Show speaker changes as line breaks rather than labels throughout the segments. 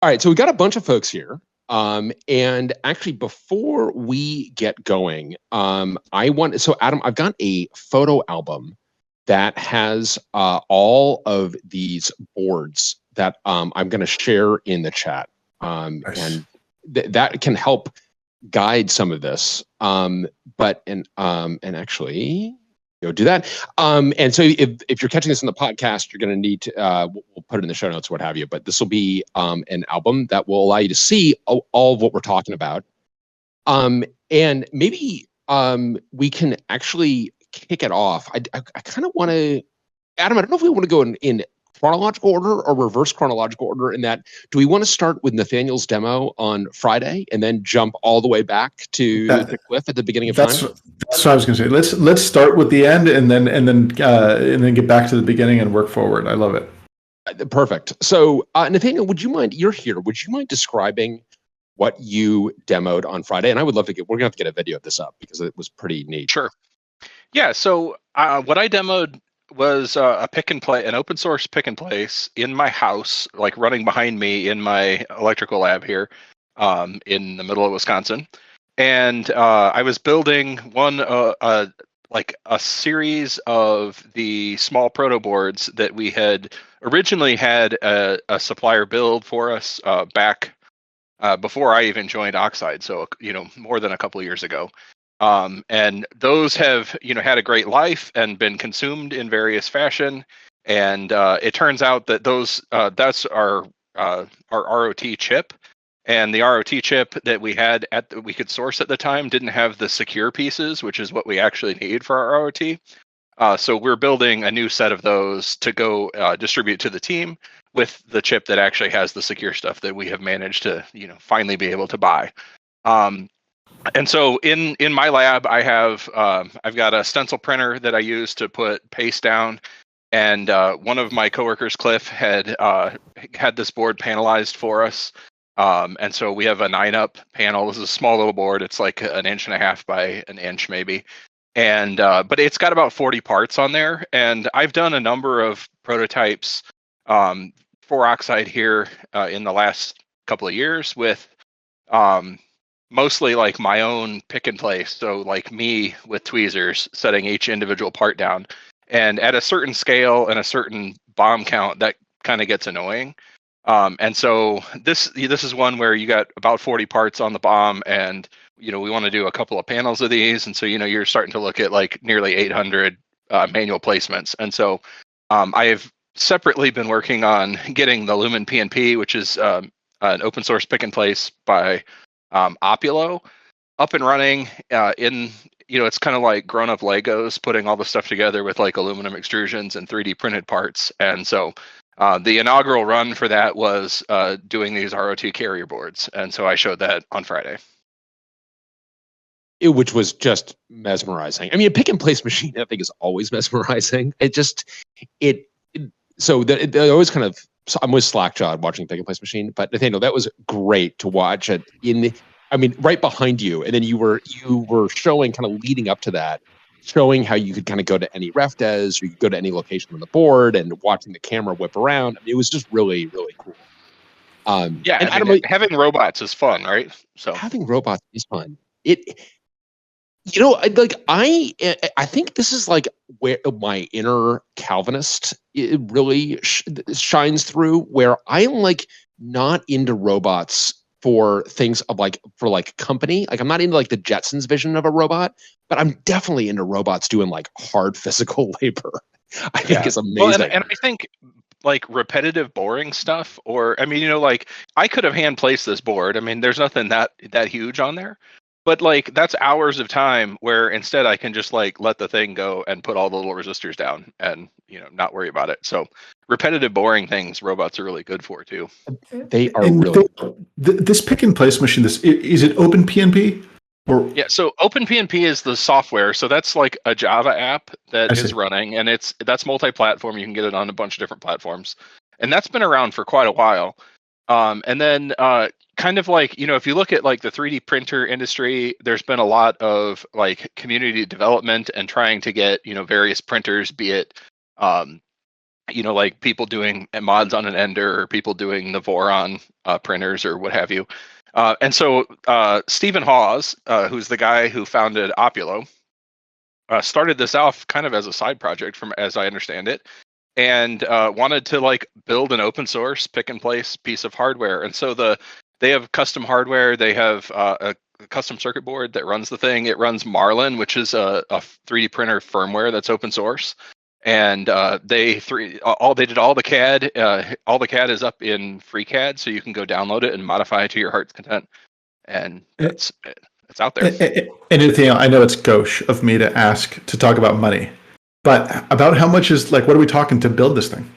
All right, so we got a bunch of folks here. And actually, before we get going, so Adam, I've got a photo album that has all of these boards that I'm going to share in the chat.
Nice.
And that can help guide some of this. And actually, go do that. And so if you're catching this on the podcast, you're going to need to, we'll put it in the show notes, what have you, but this will be an album that will allow you to see all of what we're talking about. And maybe we can actually kick it off. I kind of want to, Adam, I don't know if we want to go in chronological order or reverse chronological order in that. Do we want to start with Nathaniel's demo on Friday and then jump all the way back to the cliff at the beginning of time?
That's what I was going to say. Let's start with the end and then get back to the beginning and work forward. I love it.
Perfect. So Nathaniel, would you mind? You're here. Would you mind describing what you demoed on Friday? And I would love to we're gonna have to get a video of this up because it was pretty neat.
Sure. Yeah. So what I demoed was a pick and play, an open source pick and place in my house, like running behind me in my electrical lab here in the middle of Wisconsin. And I was building like a series of the small proto boards that we had originally had a supplier build for us back before I even joined Oxide. So, more than a couple of years ago. And those have, had a great life and been consumed in various fashion. And it turns out that that's our ROT chip. And the ROT chip that we had we could source at the time didn't have the secure pieces, which is what we actually need for our ROT. So we're building a new set of those to go distribute to the team with the chip that actually has the secure stuff that we have managed to, finally be able to buy. And so in my lab, I have I've got a stencil printer that I use to put paste down, and one of my coworkers, Cliff, had this board panelized for us, and so we have a 9-up panel. This is a small little board; it's like 1.5 inches by 1 inch maybe, and but it's got about 40 parts on there. And I've done a number of prototypes for Oxide here in the last couple of years with. Mostly like my own pick and place. So like me with tweezers setting each individual part down. And at a certain scale and a certain bomb count, that kind of gets annoying. And so this is one where you got about 40 parts on the bomb, and we want to do a couple of panels of these. And so, you're starting to look at like nearly 800 manual placements. And so I have separately been working on getting the Lumen PNP, which is an open source pick and place by Opulo, up and running it's kind of like grown up Legos putting all the stuff together with like aluminum extrusions and 3D printed parts. And so the inaugural run for that was doing these ROT carrier boards. And so I showed that on Friday.
Which was just mesmerizing. I mean, a pick and place machine, I think, is always mesmerizing. Always kind of, so I'm always slack-jawed watching pick and place machine, but Nathaniel, that was great to watch it right behind you. And then you were showing, kind of leading up to that, showing how you could kind of go to any ref des, or you could go to any location on the board, and watching the camera whip around. I mean, it was just really, really cool.
Having robots is fun, right? So
having robots is fun. I think this is like where my inner Calvinist really shines through, where I'm like not into robots for things of for company. Like I'm not into like the Jetsons vision of a robot, but I'm definitely into robots doing like hard physical labor. I think it's amazing.
Well, and I think like repetitive, boring stuff, or I could have hand placed this board. I mean, there's nothing that huge on there. But like that's hours of time where instead I can just like let the thing go and put all the little resistors down and not worry about it. So repetitive, boring things robots are really good for too.
They are really.
This pick and place machine. Is it OpenPNP?
Yeah, so OpenPNP is the software. So that's like a Java app that is running, and that's multi-platform. You can get it on a bunch of different platforms, and that's been around for quite a while. And then kind of like, if you look at like the 3D printer industry, there's been a lot of like community development and trying to get, various printers, be it like people doing mods on an Ender or people doing the Voron printers or what have you. And so Stephen Hawes, who's the guy who founded Opulo, started this off kind of as a side project, from as I understand it, and wanted to like build an open source pick and place piece of hardware. And so they have custom hardware. They have a custom circuit board that runs the thing. It runs Marlin, which is a 3D printer firmware that's open source. And they did all the CAD. All the CAD is up in FreeCAD, so you can go download it and modify it to your heart's content. And it's out there.
And Nathaniel, I know it's gauche of me to ask to talk about money, but about how much is, like, what are we talking to build this thing?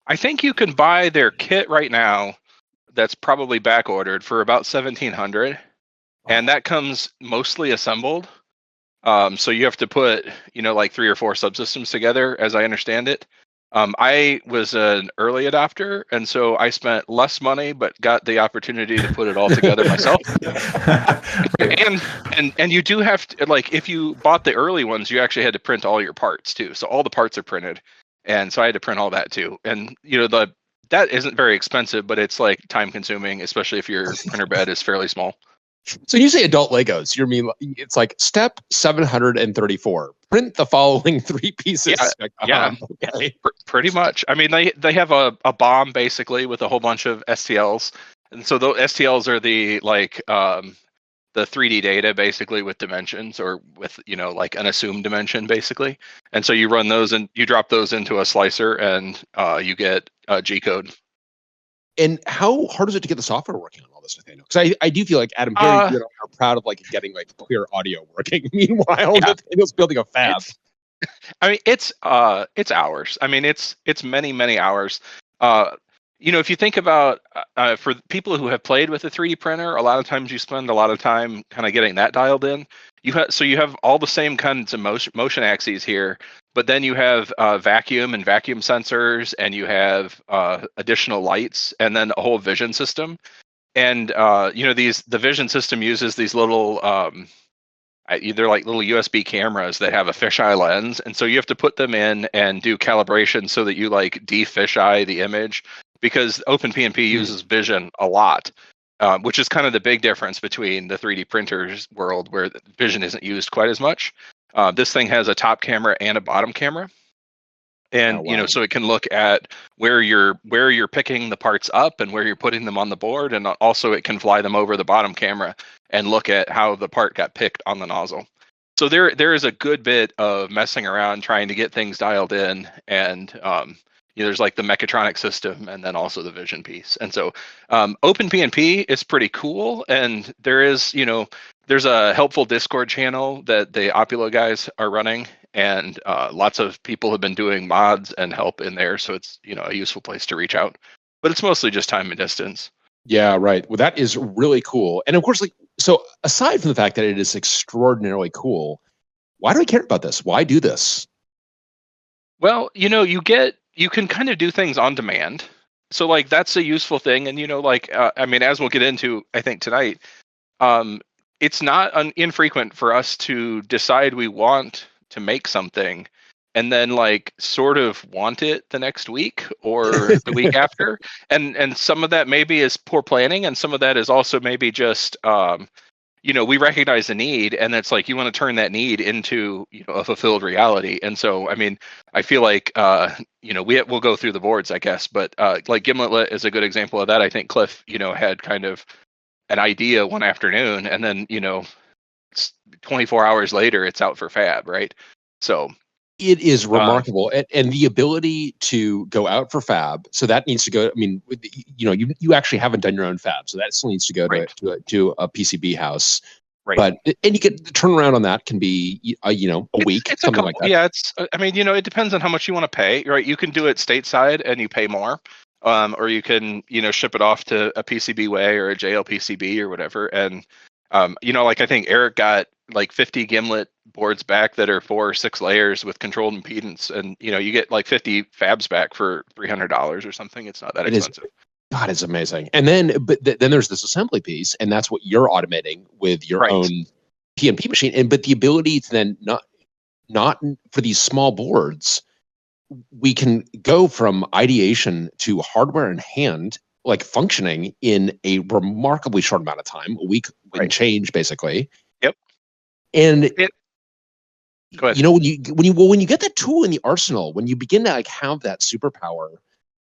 I think you can buy their kit right now. That's probably back ordered for about $1,700, and that comes mostly assembled. So you have to put, like 3 or 4 subsystems together, as I understand it. I was an early adopter, and so I spent less money, but got the opportunity to put it all together myself.
Right.
And you do have to, like, if you bought the early ones, you actually had to print all your parts too. So all the parts are printed, and so I had to print all that too. And that isn't very expensive, but it's like time consuming, especially if your printer bed is fairly small.
So you say adult Legos, you mean it's like step 734. Print the following 3 pieces.
Yeah.
Okay.
Pretty much. I mean, they have a bomb basically with a whole bunch of STLs, and so those STLs are the the 3D data basically with dimensions, or with like an assumed dimension basically. And so you run those and you drop those into a slicer, and you get G code.
And how hard is it to get the software working on all this, Nathaniel? Because I do feel like Adam here, you are proud of like getting like clear audio working. Meanwhile, Nathaniel's building a fab.
It's hours. I mean, it's many hours. If you think about for people who have played with a 3D printer, a lot of times you spend a lot of time kind of getting that dialed in. You have all the same kinds of motion axes here, but then you have vacuum and vacuum sensors, and you have additional lights, and then a whole vision system. And the vision system uses these little either like little USB cameras that have a fisheye lens, and so you have to put them in and do calibration so that you like de-fisheye the image, because OpenPNP uses vision a lot. Which is kind of the big difference between the 3D printers world, where vision isn't used quite as much. This thing has a top camera and a bottom camera, and so it can look at where you're picking the parts up and where you're putting them on the board, and also it can fly them over the bottom camera and look at how the part got picked on the nozzle. So there is a good bit of messing around trying to get things dialed in, and there's like the mechatronic system and then also the vision piece. And so OpenPNP is pretty cool. And there's a helpful Discord channel that the Opulo guys are running. And lots of people have been doing mods and help in there. So it's, a useful place to reach out. But it's mostly just time and distance.
Yeah, right. Well, that is really cool. And of course, so aside from the fact that it is extraordinarily cool, why do I care about this? Why do this?
Well, you can kind of do things on demand. So like that's a useful thing. And, as we'll get into, I think tonight, it's not infrequent for us to decide we want to make something and then like sort of want it the next week or the week after. And some of that maybe is poor planning. And some of that is also maybe just, we recognize the need, and it's like you want to turn that need into a fulfilled reality. And so, I feel like we'll go through the boards, I guess, but like Gimletlet is a good example of that. I think Cliff, had kind of an idea one afternoon, and then 24 hours later, it's out for fab, right? So
it is remarkable, and the ability to go out for fab. So that needs to go. You actually haven't done your own fab, so that still needs to go to a PCB house.
Right.
But and you get the turnaround on that can be a week,
it's
something like that.
Yeah, it depends on how much you want to pay. Right, you can do it stateside and you pay more, or you can ship it off to a PCBWay or a JLPCB or whatever. And I think Eric got like 50 Gimlet boards back that are 4 or 6 layers with controlled impedance, and you get like 50 fabs back for $300 or something. It's not that expensive.
God, it's amazing. And then, then there's this assembly piece, and that's what you're automating with your own PNP machine. But the ability to then not for these small boards, we can go from ideation to hardware in hand, like functioning in a remarkably short amount of time, a week and change, basically.
Yep.
And
go ahead.
You know, when you get that tool in the arsenal, when you begin to like have that superpower,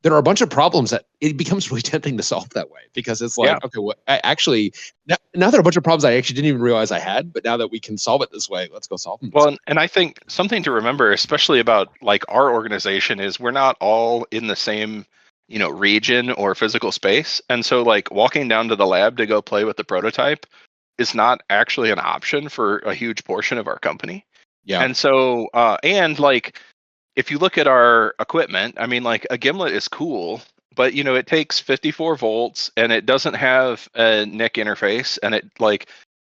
there are a bunch of problems that it becomes really tempting to solve that way, because it's like, okay, well, actually, now there are a bunch of problems I actually didn't even realize I had, but now that we can solve it this way, let's go solve them.
Well, and I think something to remember, especially about like our organization, is we're not all in the same, you know, region or physical space. And so like walking down to the lab to go play with the prototype is not actually an option for a huge portion of our company.
Yeah.
And so, and like, if you look at our equipment, I mean, like a Gimlet is cool, but you know, it takes 54 volts and it doesn't have a NIC interface, and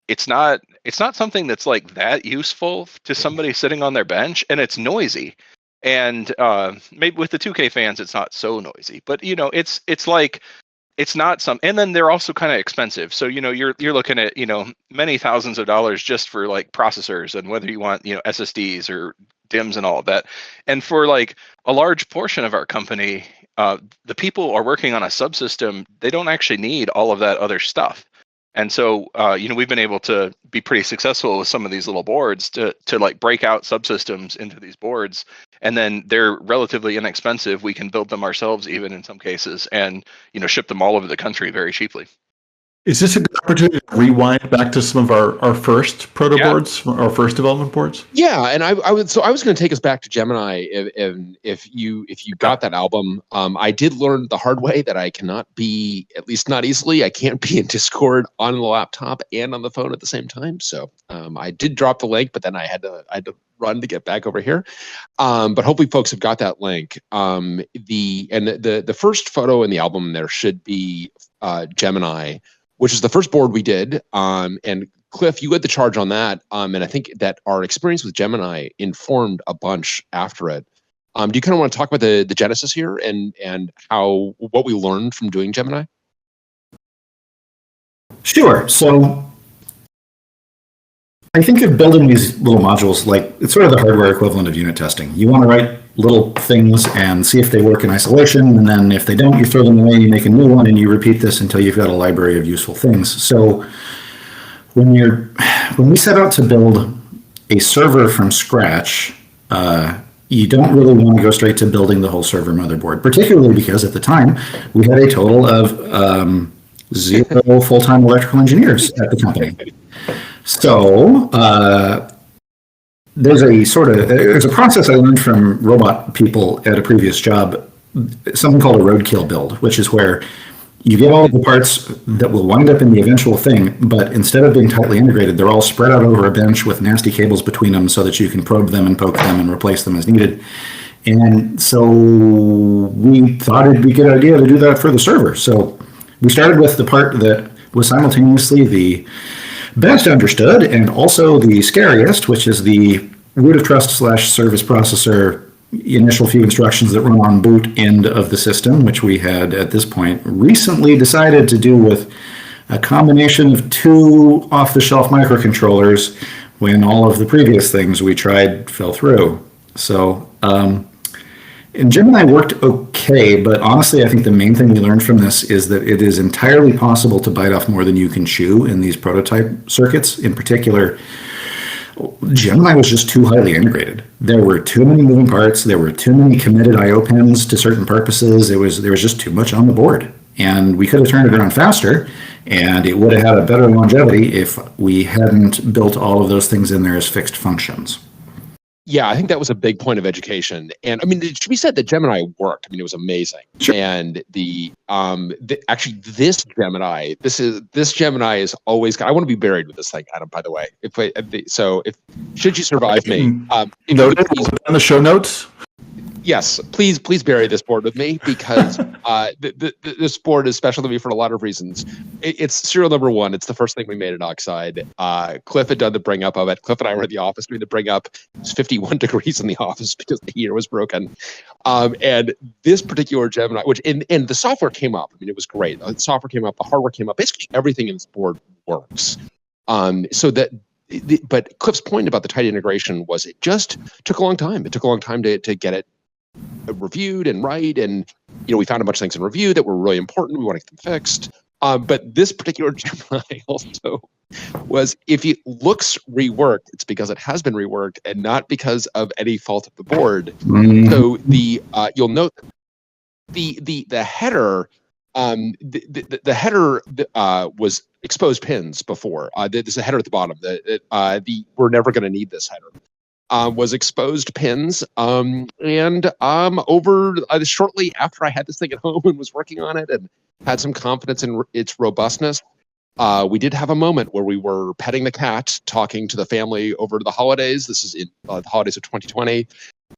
it's not something that's like that useful to somebody sitting on their bench, and it's noisy. And maybe with the 2K fans, it's not so noisy, but you know, it's like, it's not some, and then they're also kind of expensive. So, you know, you're looking at, you know, many thousands of dollars just for like processors, and whether you want, you know, SSDs or DIMMs and all of that. And for like a large portion of our company, the people are working on a subsystem. They don't actually need all of that other stuff. And so, you know, we've been able to be pretty successful with some of these little boards to like break out subsystems into these boards. And then they're relatively inexpensive. We can build them ourselves, even in some cases, and, you know, ship them all over the country very cheaply.
Is this a good opportunity to rewind back to some of our first proto boards, our first development boards?
Yeah, and I was going to take us back to Gemini. If you got that album, I did learn the hard way that I cannot be, at least not easily, I can't be in Discord on the laptop and on the phone at the same time. So I did drop the link, but then I had to run to get back over here. But hopefully folks have got that link. The first photo in the album there should be Gemini, which is the first board we did. And Cliff, you led the charge on that. And I think that our experience with Gemini informed a bunch after it. Do you kind of want to talk about the genesis here and what we learned from doing Gemini?
Sure. So I think of building these little modules like it's sort of the hardware equivalent of unit testing. You want to write little things and see if they work in isolation, and then if they don't, you throw them away, you make a new one, and you repeat this until you've got a library of useful things. So when we set out to build a server from scratch, you don't really want to go straight to building the whole server motherboard, particularly because at the time we had a total of 0 full-time electrical engineers at the company. So there's a process I learned from robot people at a previous job, something called a roadkill build, which is where you get all of the parts that will wind up in the eventual thing, but instead of being tightly integrated, they're all spread out over a bench with nasty cables between them so that you can probe them and poke them and replace them as needed. And so we thought it'd be a good idea to do that for the server. So we started with the part that was simultaneously the best understood and also the scariest, which is the root of trust / service processor initial few instructions that run on boot end of the system, which we had at this point recently decided to do with a combination of 2 off-the-shelf microcontrollers when all of the previous things we tried fell through. So, and Gemini worked okay, but honestly, I think the main thing we learned from this is that it is entirely possible to bite off more than you can chew in these prototype circuits. In particular, Gemini was just too highly integrated. There were too many moving parts. There were too many committed I/O pins to certain purposes. There was just too much on the board. And we could have turned it around faster, and it would have had a better longevity if we hadn't built all of those things in there as fixed functions.
Yeah, I think that was a big point of education. And I mean, it should be said that Gemini worked. I mean, it was amazing. Sure. And actually this Gemini is always, I want to be buried with this thing, Adam, by the way. Should you survive me,
noted in the show notes.
Yes, please bury this board with me, because this board is special to me for a lot of reasons. It's serial number 1. It's the first thing we made at Oxide. Cliff had done the bring up of it. Cliff and I were in the office doing the bring up. It was 51 degrees in the office because the heater was broken. And this particular Gemini, and the software came up. I mean, it was great. The software came up, the hardware came up. Basically, everything in this board works. But Cliff's point about the tight integration was it just took a long time. It took a long time to get it reviewed and write, and we found a bunch of things in review that were really important. We want to get them fixed. But this particular Gemini also was, if it looks reworked, it's because it has been reworked and not because of any fault of the board. So you'll note the header. The header was exposed pins before. There's a header at the bottom. We're never going to need this header. Was exposed pins, and over shortly after I had this thing at home and was working on it and had some confidence in its robustness, we did have a moment where we were petting the cat, talking to the family over the holidays. This is in the holidays of 2020.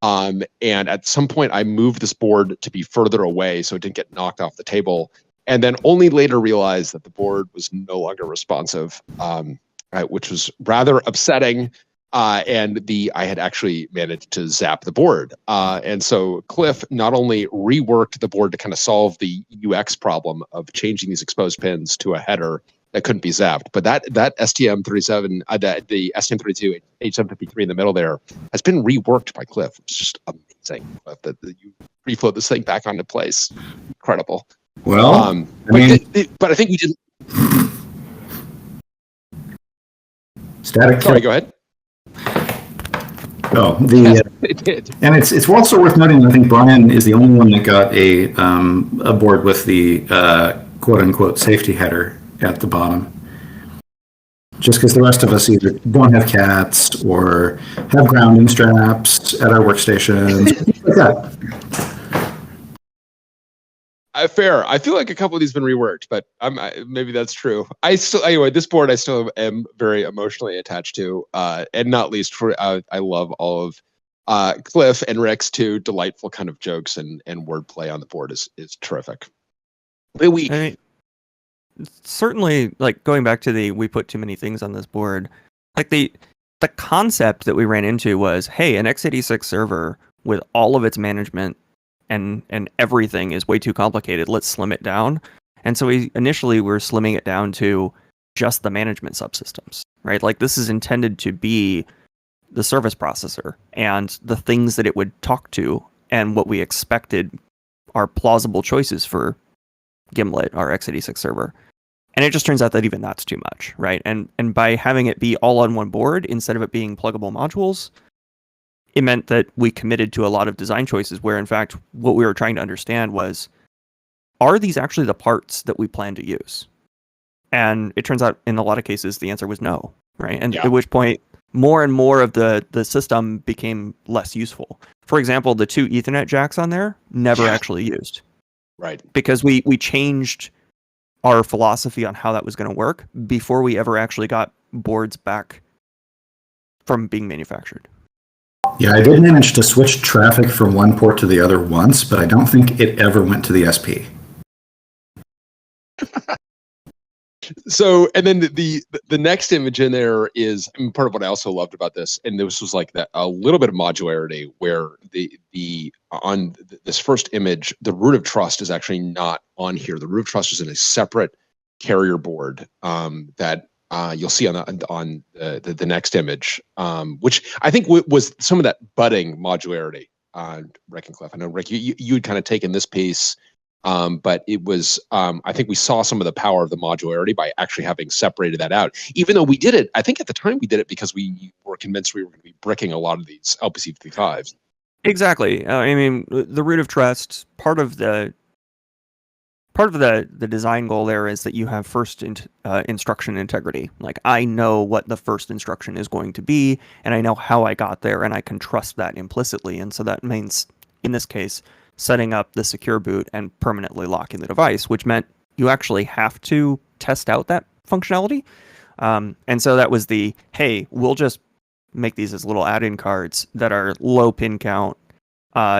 And at some point I moved this board to be further away so it didn't get knocked off the table. And then only later realized that the board was no longer responsive, which was rather upsetting. And I had actually managed to zap the board. And so Cliff not only reworked the board to kind of solve the UX problem of changing these exposed pins to a header that couldn't be zapped, but that STM32 H753 in the middle there has been reworked by Cliff, which is just amazing. That you reflow this thing back onto place. Incredible.
Well,
but I think we didn't.
Static.
Sorry, go ahead.
Oh,
it did.
And it's also worth noting, I think Brian is the only one that got a board with the quote unquote safety header at the bottom. Just because the rest of us either don't have cats or have grounding straps at our workstations, like that.
Fair. I feel like a couple of these have been reworked, but maybe that's true. Anyway, this board I still am very emotionally attached to, and not least for I love all of Cliff and Rick's too delightful kind of jokes and wordplay on the board is terrific.
Certainly, like going back to we put too many things on this board, like the concept that we ran into was, hey, an x86 server with all of its management and everything is way too complicated. Let's slim it down. And so we initially were slimming it down to just the management subsystems, right? Like this is intended to be the service processor and the things that it would talk to, and what we expected are plausible choices for Gimlet, our x86 server. And it just turns out that even that's too much, right? And by having it be all on one board instead of it being pluggable modules, it meant that we committed to a lot of design choices where, in fact, what we were trying to understand was, are these actually the parts that we plan to use? And it turns out in a lot of cases, the answer was no, right? And at which point, more and more of the system became less useful. For example, the 2 Ethernet jacks on there, never actually used.
Right.
Because we changed our philosophy on how that was going to work before we ever actually got boards back from being manufactured.
Yeah, I did manage to switch traffic from one port to the other once, but I don't think it ever went to the SP.
So, and then the next image in there is, I mean, part of what I also loved about this, and this was like that a little bit of modularity where on this first image, the root of trust is actually not on here. The root of trust is in a separate carrier board that you'll see on the next image, which I think was some of that budding modularity on Rick and Cliff. I know, Rick, you had kind of taken this piece, but it was, I think we saw some of the power of the modularity by actually having separated that out. Even though we did it, I think at the time we did it because we were convinced we were going to be bricking a lot of these LPC 55s.
Exactly. I mean, the root of trust, part of the design goal there is that you have first instruction integrity. Like, I know what the first instruction is going to be, and I know how I got there, and I can trust that implicitly. And so that means, in this case, setting up the secure boot and permanently locking the device, which meant you actually have to test out that functionality. And so that was hey, we'll just make these as little add-in cards that are low pin count.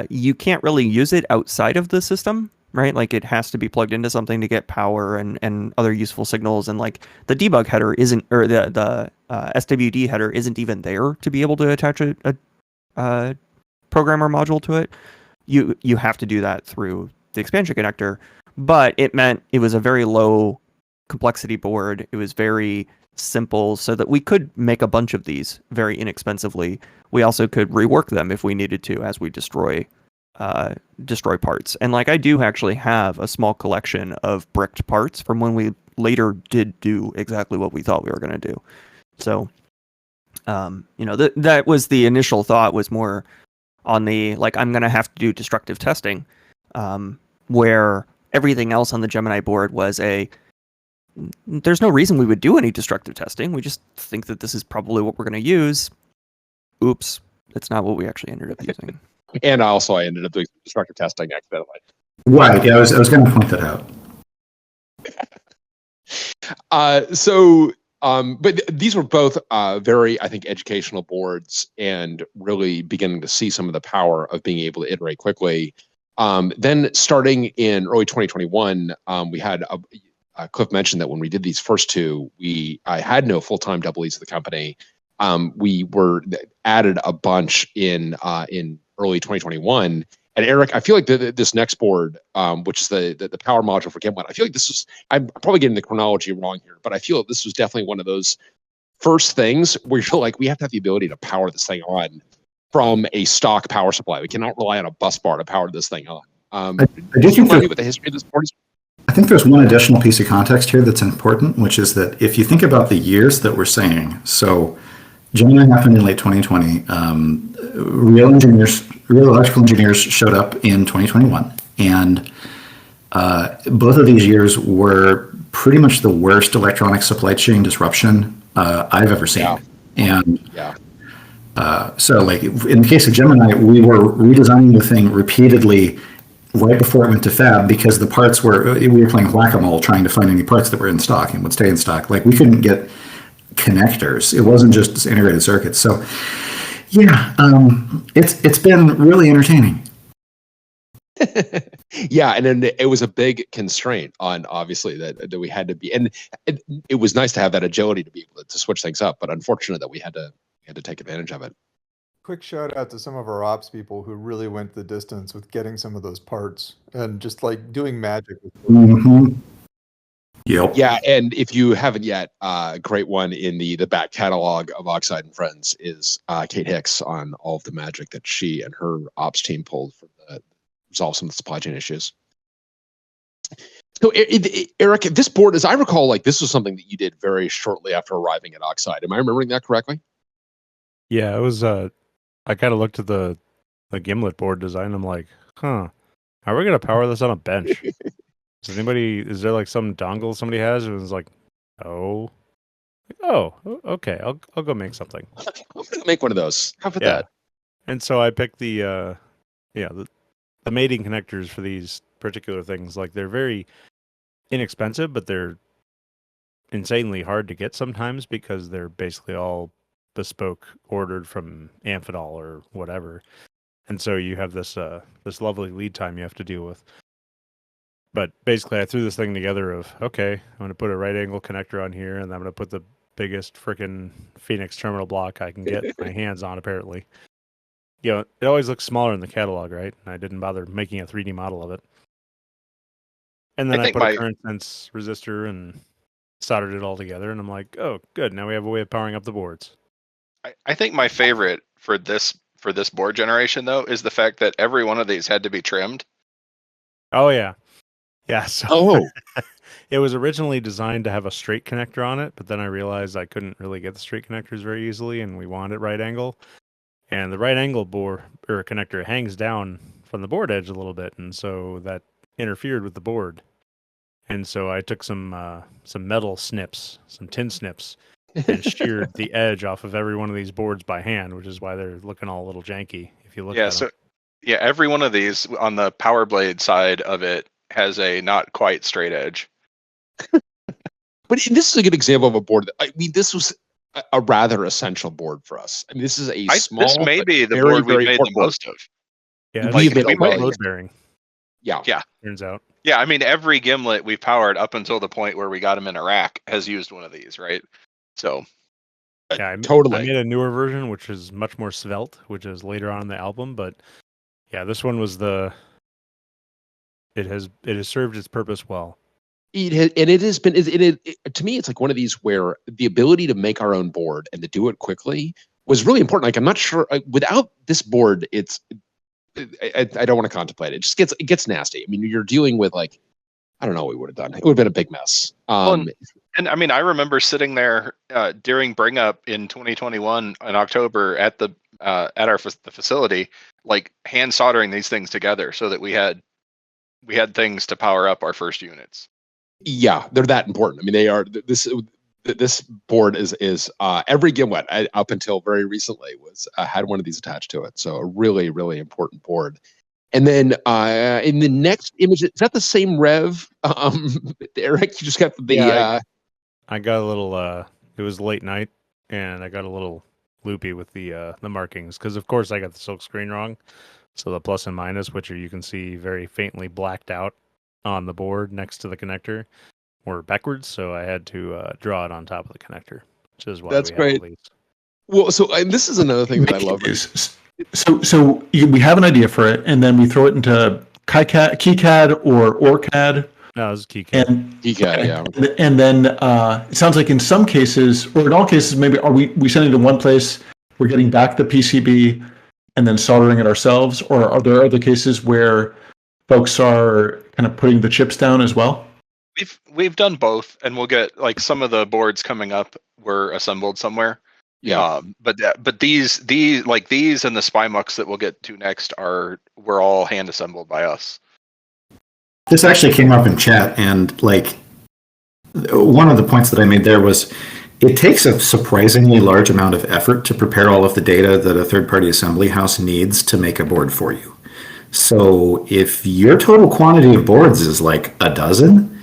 You can't really use it outside of the system, right? Like, it has to be plugged into something to get power and other useful signals. And like the debug header isn't, or the SWD header isn't even there to be able to attach a programmer module to it. You have to do that through the expansion connector, but it meant it was a very low complexity board. It was very simple, so that we could make a bunch of these very inexpensively. We also could rework them if we needed to as we destroy destroy parts. And like I do actually have a small collection of bricked parts from when we later did do exactly what we thought we were going to do. So, that was the initial thought, was more on the, like, I'm going to have to do destructive testing, where everything else on the Gemini board was there's no reason we would do any destructive testing. We just think that this is probably what we're going to use. Oops, that's not what we actually ended up using.
And also, I ended up doing destructive testing accidentally.
Right. Yeah, I was going to point that out.
But these were both very, I think, educational boards, and really beginning to see some of the power of being able to iterate quickly. Then starting in early 2021, we had Cliff mentioned that when we did these first two, I had no full-time double E's of the company. We were added a bunch in early 2021. And Eric, I feel like this next board, which is the power module for Gimlet, I feel like I'm probably getting the chronology wrong here, but I feel like this was definitely one of those first things where you're like, we have to have the ability to power this thing on from a stock power supply. We cannot rely on a bus bar to power this thing on.
I do think
what the history of this board is?
I think there's one additional piece of context here that's important, which is that if you think about the years that we're saying, so Gemini happened in late 2020. Real electrical engineers showed up in 2021, and both of these years were pretty much the worst electronic supply chain disruption I've ever seen.
Yeah.
And so, like in the case of Gemini, we were redesigning the thing repeatedly right before it went to fab, because the parts we were playing whack-a-mole trying to find any parts that were in stock and would stay in stock. Like, we couldn't get connectors. It wasn't just integrated circuits. So yeah, it's been really entertaining.
Yeah, and then it was a big constraint on, obviously, that we had to be, and it was nice to have that agility to be able to switch things up, but unfortunate that we had to take advantage of it.
Quick shout out to some of our ops people who really went the distance with getting some of those parts and just like doing magic with
Mm-hmm. Yep.
Yeah, and if you haven't yet, a great one in the back catalog of Oxide and Friends is Kate Hicks on all of the magic that she and her ops team pulled for resolve some of the supply chain issues. So, Eric, this board, as I recall, like this was something that you did very shortly after arriving at Oxide. Am I remembering that correctly?
Yeah, it was. I kind of looked at the Gimlet board design. I'm like, how are we gonna power this on a bench? Is there like some dongle somebody has? And it's like, oh, okay, I'll go make something.
I'm gonna make one of those. How about that?
And so I picked the mating connectors for these particular things. Like, they're very inexpensive, but they're insanely hard to get sometimes because they're basically all bespoke, ordered from Amphenol or whatever. And so you have this lovely lead time you have to deal with. But basically, I threw this thing together of, okay, I'm going to put a right angle connector on here, and I'm going to put the biggest freaking Phoenix terminal block I can get my hands on, apparently. You know, it always looks smaller in the catalog, right? And I didn't bother making a 3D model of it. And then I put a current sense resistor and soldered it all together, and I'm like, oh, good, now we have a way of powering up the boards.
I think my favorite for this board generation, though, is the fact that every one of these had to be trimmed.
Oh, yeah. Yeah, so
Oh,
it was originally designed to have a straight connector on it, but then I realized I couldn't really get the straight connectors very easily, and we wanted right angle. And the right angle board or connector hangs down from the board edge a little bit, and so that interfered with the board. And so I took some metal snips, some tin snips, and sheared the edge off of every one of these boards by hand, which is why they're looking all a little janky if you look at them.
Every one of these on the power blade side of it has a not quite straight edge.
but this is a good example of a board that, I mean, this was a rather essential board for us. I mean, this is small.
This may be the
very,
board we've
very
made the most of.
Yeah,
we've made
load bearing.
Yeah.
Turns out.
Yeah, I mean, every Gimlet we've powered up until the point where we got them in a rack has used one of these, right? So,
yeah,
totally.
I made a newer version, which is much more svelte, which is later on in the album. But yeah, this one was it has served its purpose well.
It has been to me, it's like one of these where the ability to make our own board and to do it quickly was really important. Like, I'm not sure without this board, I don't want to contemplate it. It just gets nasty. I mean, you're dealing with like, I don't know what we would have done. It would have been a big mess.
And I mean, I remember sitting there during Bring Up in 2021 in October at the facility, like hand soldering these things together so that we had things to power up our first units.
Yeah, they're that important. I mean, they are. This board is every Gimlet up until very recently was had one of these attached to it. So a really, really important board. And then in the next image, is that the same Rev? Eric, you just got the.
I got a little. It was late night, and I got a little loopy with the markings because, of course, I got the silk screen wrong. So the plus and minus, which you can see very faintly blacked out on the board next to the connector, were backwards. So I had to draw it on top of the connector, which is why
that's
we
great.
have all these.
Well, so this is another thing that I love.
So we have an idea for it, and then we throw it into KiCad or OrCAD.
No, it was KiCad.
KiCad, yeah.
And then it sounds like in some cases, or in all cases, maybe we send it to one place, we're getting back the PCB, and then soldering it ourselves, or are there other cases where folks are kind of putting the chips down as well?
We've done both, and we'll get like some of the boards coming up were assembled somewhere.
Yeah.
But these and the SPI MUX that we'll get to next were all hand assembled by us.
This actually came up in chat, and like one of the points that I made there was it takes a surprisingly large amount of effort to prepare all of the data that a third-party assembly house needs to make a board for you. So if your total quantity of boards is like a dozen,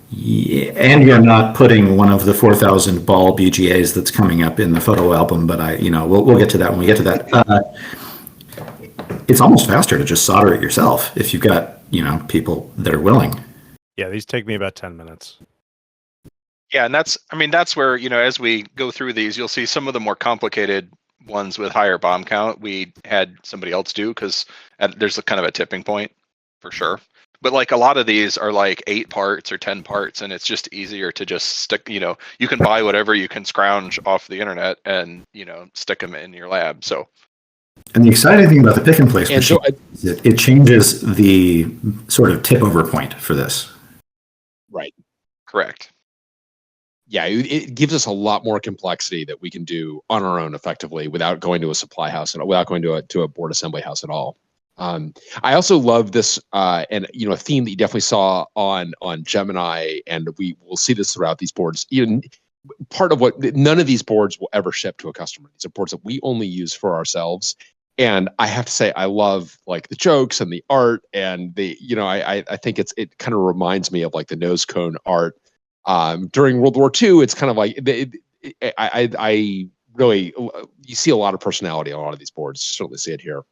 and you're not putting one of the 4,000 ball BGAs that's coming up in the photo album, but we'll get to that when we get to that. It's almost faster to just solder it yourself if you've got people that are willing.
Yeah, these take me about 10 minutes.
Yeah, and that's where as we go through these, you'll see some of the more complicated ones with higher bomb count. We had somebody else do because there's a kind of a tipping point for sure. But like a lot of these are like 8 parts or 10 parts, and it's just easier to just stick. You can buy whatever you can scrounge off the internet and stick them in your lab. So.
And the exciting thing about the pick and place machine is it changes the sort of tip over point for this.
Right.
Correct.
Yeah, it gives us a lot more complexity that we can do on our own effectively without going to a supply house and without going to a board assembly house at all. I also love this, and a theme that you definitely saw on Gemini, and we will see this throughout these boards. Even part of what none of these boards will ever ship to a customer. These are boards that we only use for ourselves. And I have to say, I love like the jokes and the art, and I think it kind of reminds me of like the nose cone art during World War II. It's kind of like I really, you see a lot of personality on a lot of these boards. Certainly see it here.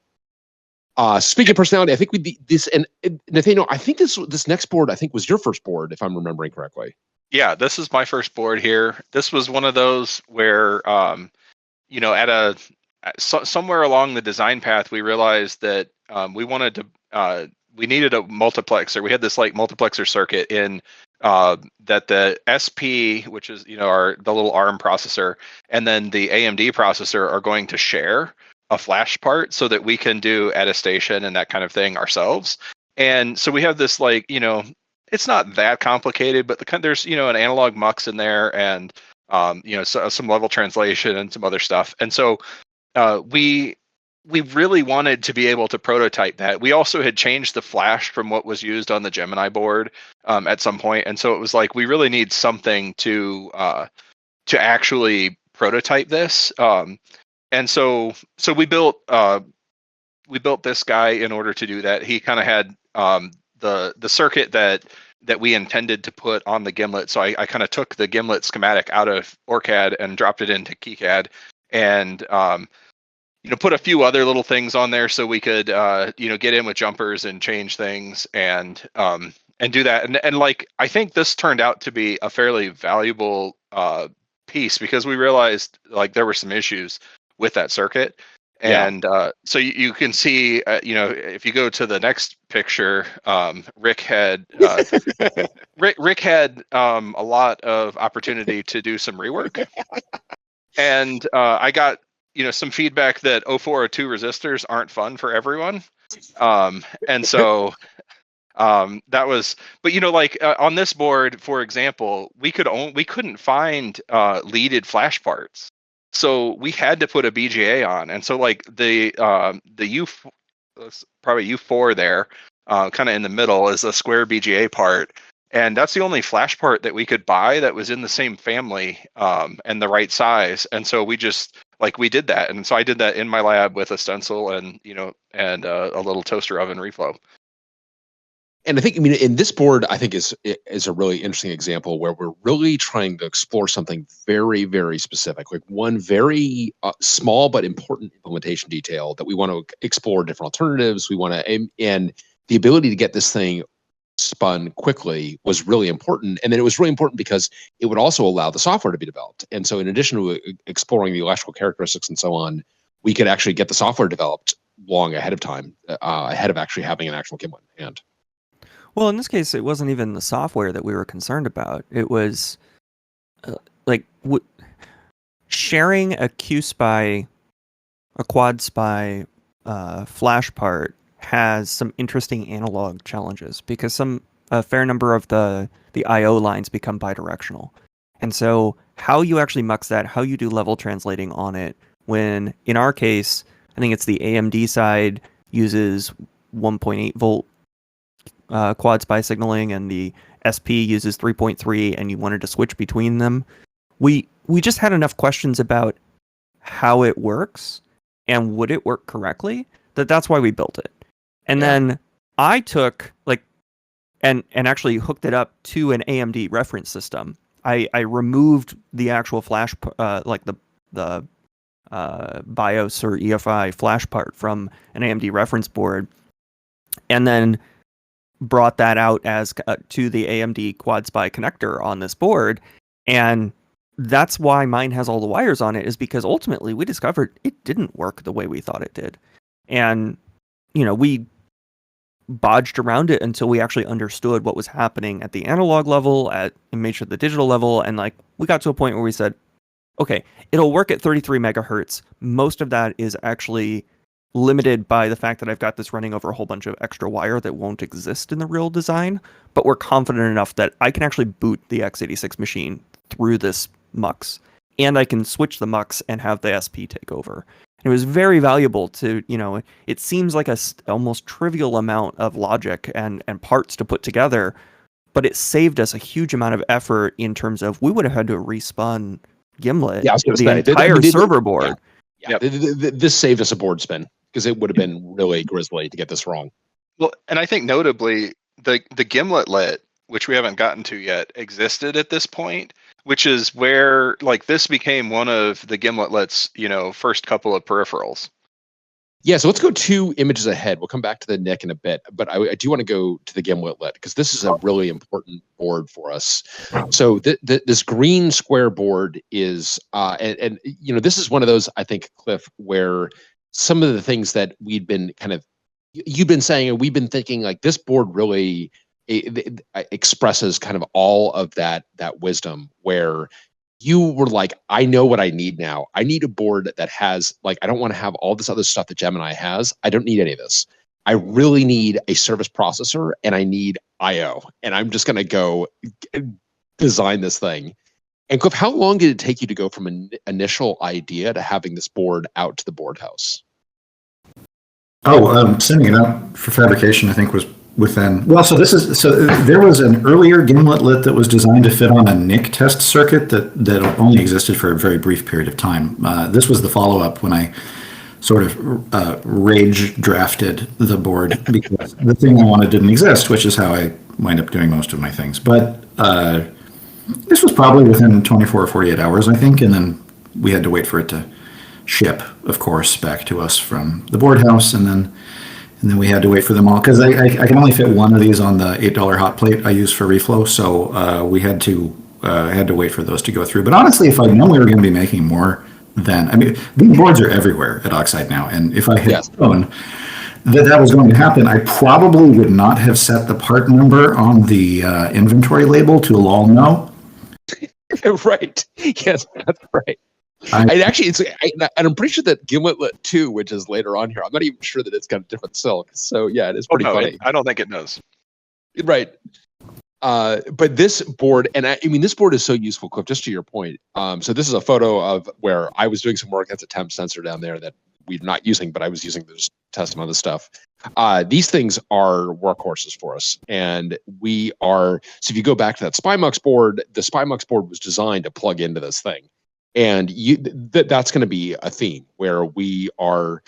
Speaking of personality, I think this and Nathaniel, I think this next board was your first board, if I'm remembering correctly.
Yeah, this is my first board here. This was one of those where somewhere along the design path, we realized that we needed a multiplexer. We had this like multiplexer circuit in that the SP, which is the little ARM processor, and then the AMD processor are going to share a flash part so that we can do attestation and that kind of thing ourselves. And so we have this it's not that complicated, but there's an analog mux in there, and some level translation and some other stuff. And so we really wanted to be able to prototype that. We also had changed the flash from what was used on the Gemini board at some point, and so it was like we really need something to actually prototype this. And so we built this guy in order to do that. He kind of had the circuit that we intended to put on the Gimlet. So I kind of took the Gimlet schematic out of OrCAD and dropped it into KiCad, and put a few other little things on there so we could get in with jumpers and change things and do that. And like I think this turned out to be a fairly valuable piece because we realized like there were some issues with that circuit. And so you can see, if you go to the next picture, Rick had Rick had a lot of opportunity to do some rework, and I got some feedback that 0402 resistors aren't fun for everyone. And so that was, but like on this board, for example, we couldn't find leaded flash parts, so we had to put a BGA on. And so like the probably U4 there, kind of in the middle, is a square BGA part, and that's the only flash part that we could buy that was in the same family and the right size. And so we just we did that, and so I did that in my lab with a stencil and and a little toaster oven reflow.
And I think, in this board, I think is a really interesting example where we're really trying to explore something very, very specific, like one very small but important implementation detail that we want to explore different alternatives. We want to, and the ability to get this thing spun quickly was really important. And then it was really important because it would also allow the software to be developed. And so in addition to exploring the electrical characteristics and so on, we could actually get the software developed long ahead of time, ahead of actually having an actual Gimlet in hand.
Well, in this case, it wasn't even the software that we were concerned about. It was sharing a QSPI, a quad SPI flash part has some interesting analog challenges because a fair number of the I/O lines become bidirectional. And so how you actually mux that, how you do level translating on it, when in our case, I think it's the AMD side uses 1.8 volt quad SPI signaling, and the SP uses 3.3, and you wanted to switch between them. We just had enough questions about how it works and would it work correctly that's why we built it. And then I took and actually hooked it up to an AMD reference system. I removed the actual flash the BIOS or EFI flash part from an AMD reference board, and then brought that out as to the AMD quad SPI connector on this board. And that's why mine has all the wires on it, is because ultimately we discovered it didn't work the way we thought it did. And we bodged around it until we actually understood what was happening at the analog level, and made sure the digital level, and we got to a point where we said, okay, it'll work at 33 megahertz. Most of that is actually limited by the fact that I've got this running over a whole bunch of extra wire that won't exist in the real design, but we're confident enough that I can actually boot the x86 machine through this MUX, and I can switch the MUX and have the SP take over. And it was very valuable to, it seems like a almost trivial amount of logic and parts to put together, but it saved us a huge amount of effort in terms of, we would have had to respun Gimlet, the entire server board.
Yeah. This saved us a board spin, because it would have been really grisly to get this wrong.
Well, and I think notably, the Gimletlet, which we haven't gotten to yet, existed at this point, which is where this became one of the Gimletlet's first couple of peripherals.
Yeah, so let's go 2 images ahead. We'll come back to the NIC in a bit, but I do want to go to the Gimletlet because this is a really important board for us. So this green square board is, and this is one of those, I think, Cliff, where some of the things that we'd been you've been saying, and we've been thinking, this board really expresses kind of all of that wisdom, where you were like, I know what I need now. I need a board that has, I don't want to have all this other stuff that Gemini has. I don't need any of this. I really need a service processor, and I need I/O, and I'm just going to go design this thing. And Cliff, how long did it take you to go from an initial idea to having this board out to the board house?
Sending it out for fabrication, I think, was within. Well, so there was an earlier Gimletlet that was designed to fit on a NIC test circuit that only existed for a very brief period of time. This was the follow-up when I sort of rage drafted the board because the thing I wanted didn't exist, which is how I wind up doing most of my things. But this was probably within 24 or 48 hours, I think, and then we had to wait for it to ship, of course, back to us from the board house, and then we had to wait for them all, because I can only fit one of these on the $8 hot plate I use for reflow, so we had to wait for those to go through. But honestly, if I'd known we were going to be making more than, these boards are everywhere at Oxide now, and if I had known that was going to happen, I probably would not have set the part number on the inventory label to lol no.
Right. Yes, that's right. And actually, and I'm pretty sure that Gimletlet 2, which is later on here, I'm not even sure that it's got a different silk. So yeah, it is pretty funny.
I don't think it knows.
Right. But this board, and I mean, this board is so useful, Cliff, just to your point. So this is a photo of where I was doing some work. That's a temp sensor down there that we're not using, but I was using to just test some other stuff. These things are workhorses for us. And so if you go back to that SPI MUX board, the SPI MUX board was designed to plug into this thing. And that's going to be a theme where we are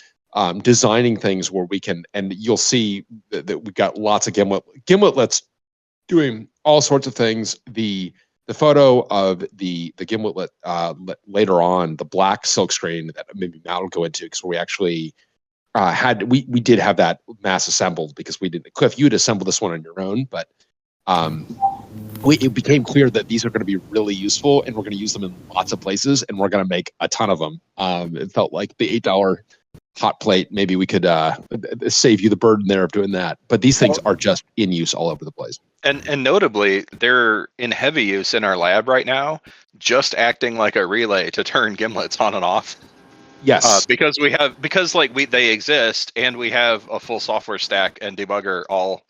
designing things where we can, and you'll see that we've got lots of Gimletlets doing all sorts of things. The photo of the Gimletlet later on, the black silk screen that maybe Matt will go into, because we actually we did have that mass assembled because we didn't. Cliff, you had assembled this one on your own, but it became clear that these are going to be really useful, and we're going to use them in lots of places, and we're going to make a ton of them. It felt like the $8 hot plate. Maybe we could save you the burden there of doing that. But these things are just in use all over the place.
And notably, they're in heavy use in our lab right now, just acting like a relay to turn gimlets on and off.
Yes,
because they exist, and we have a full software stack and debugger all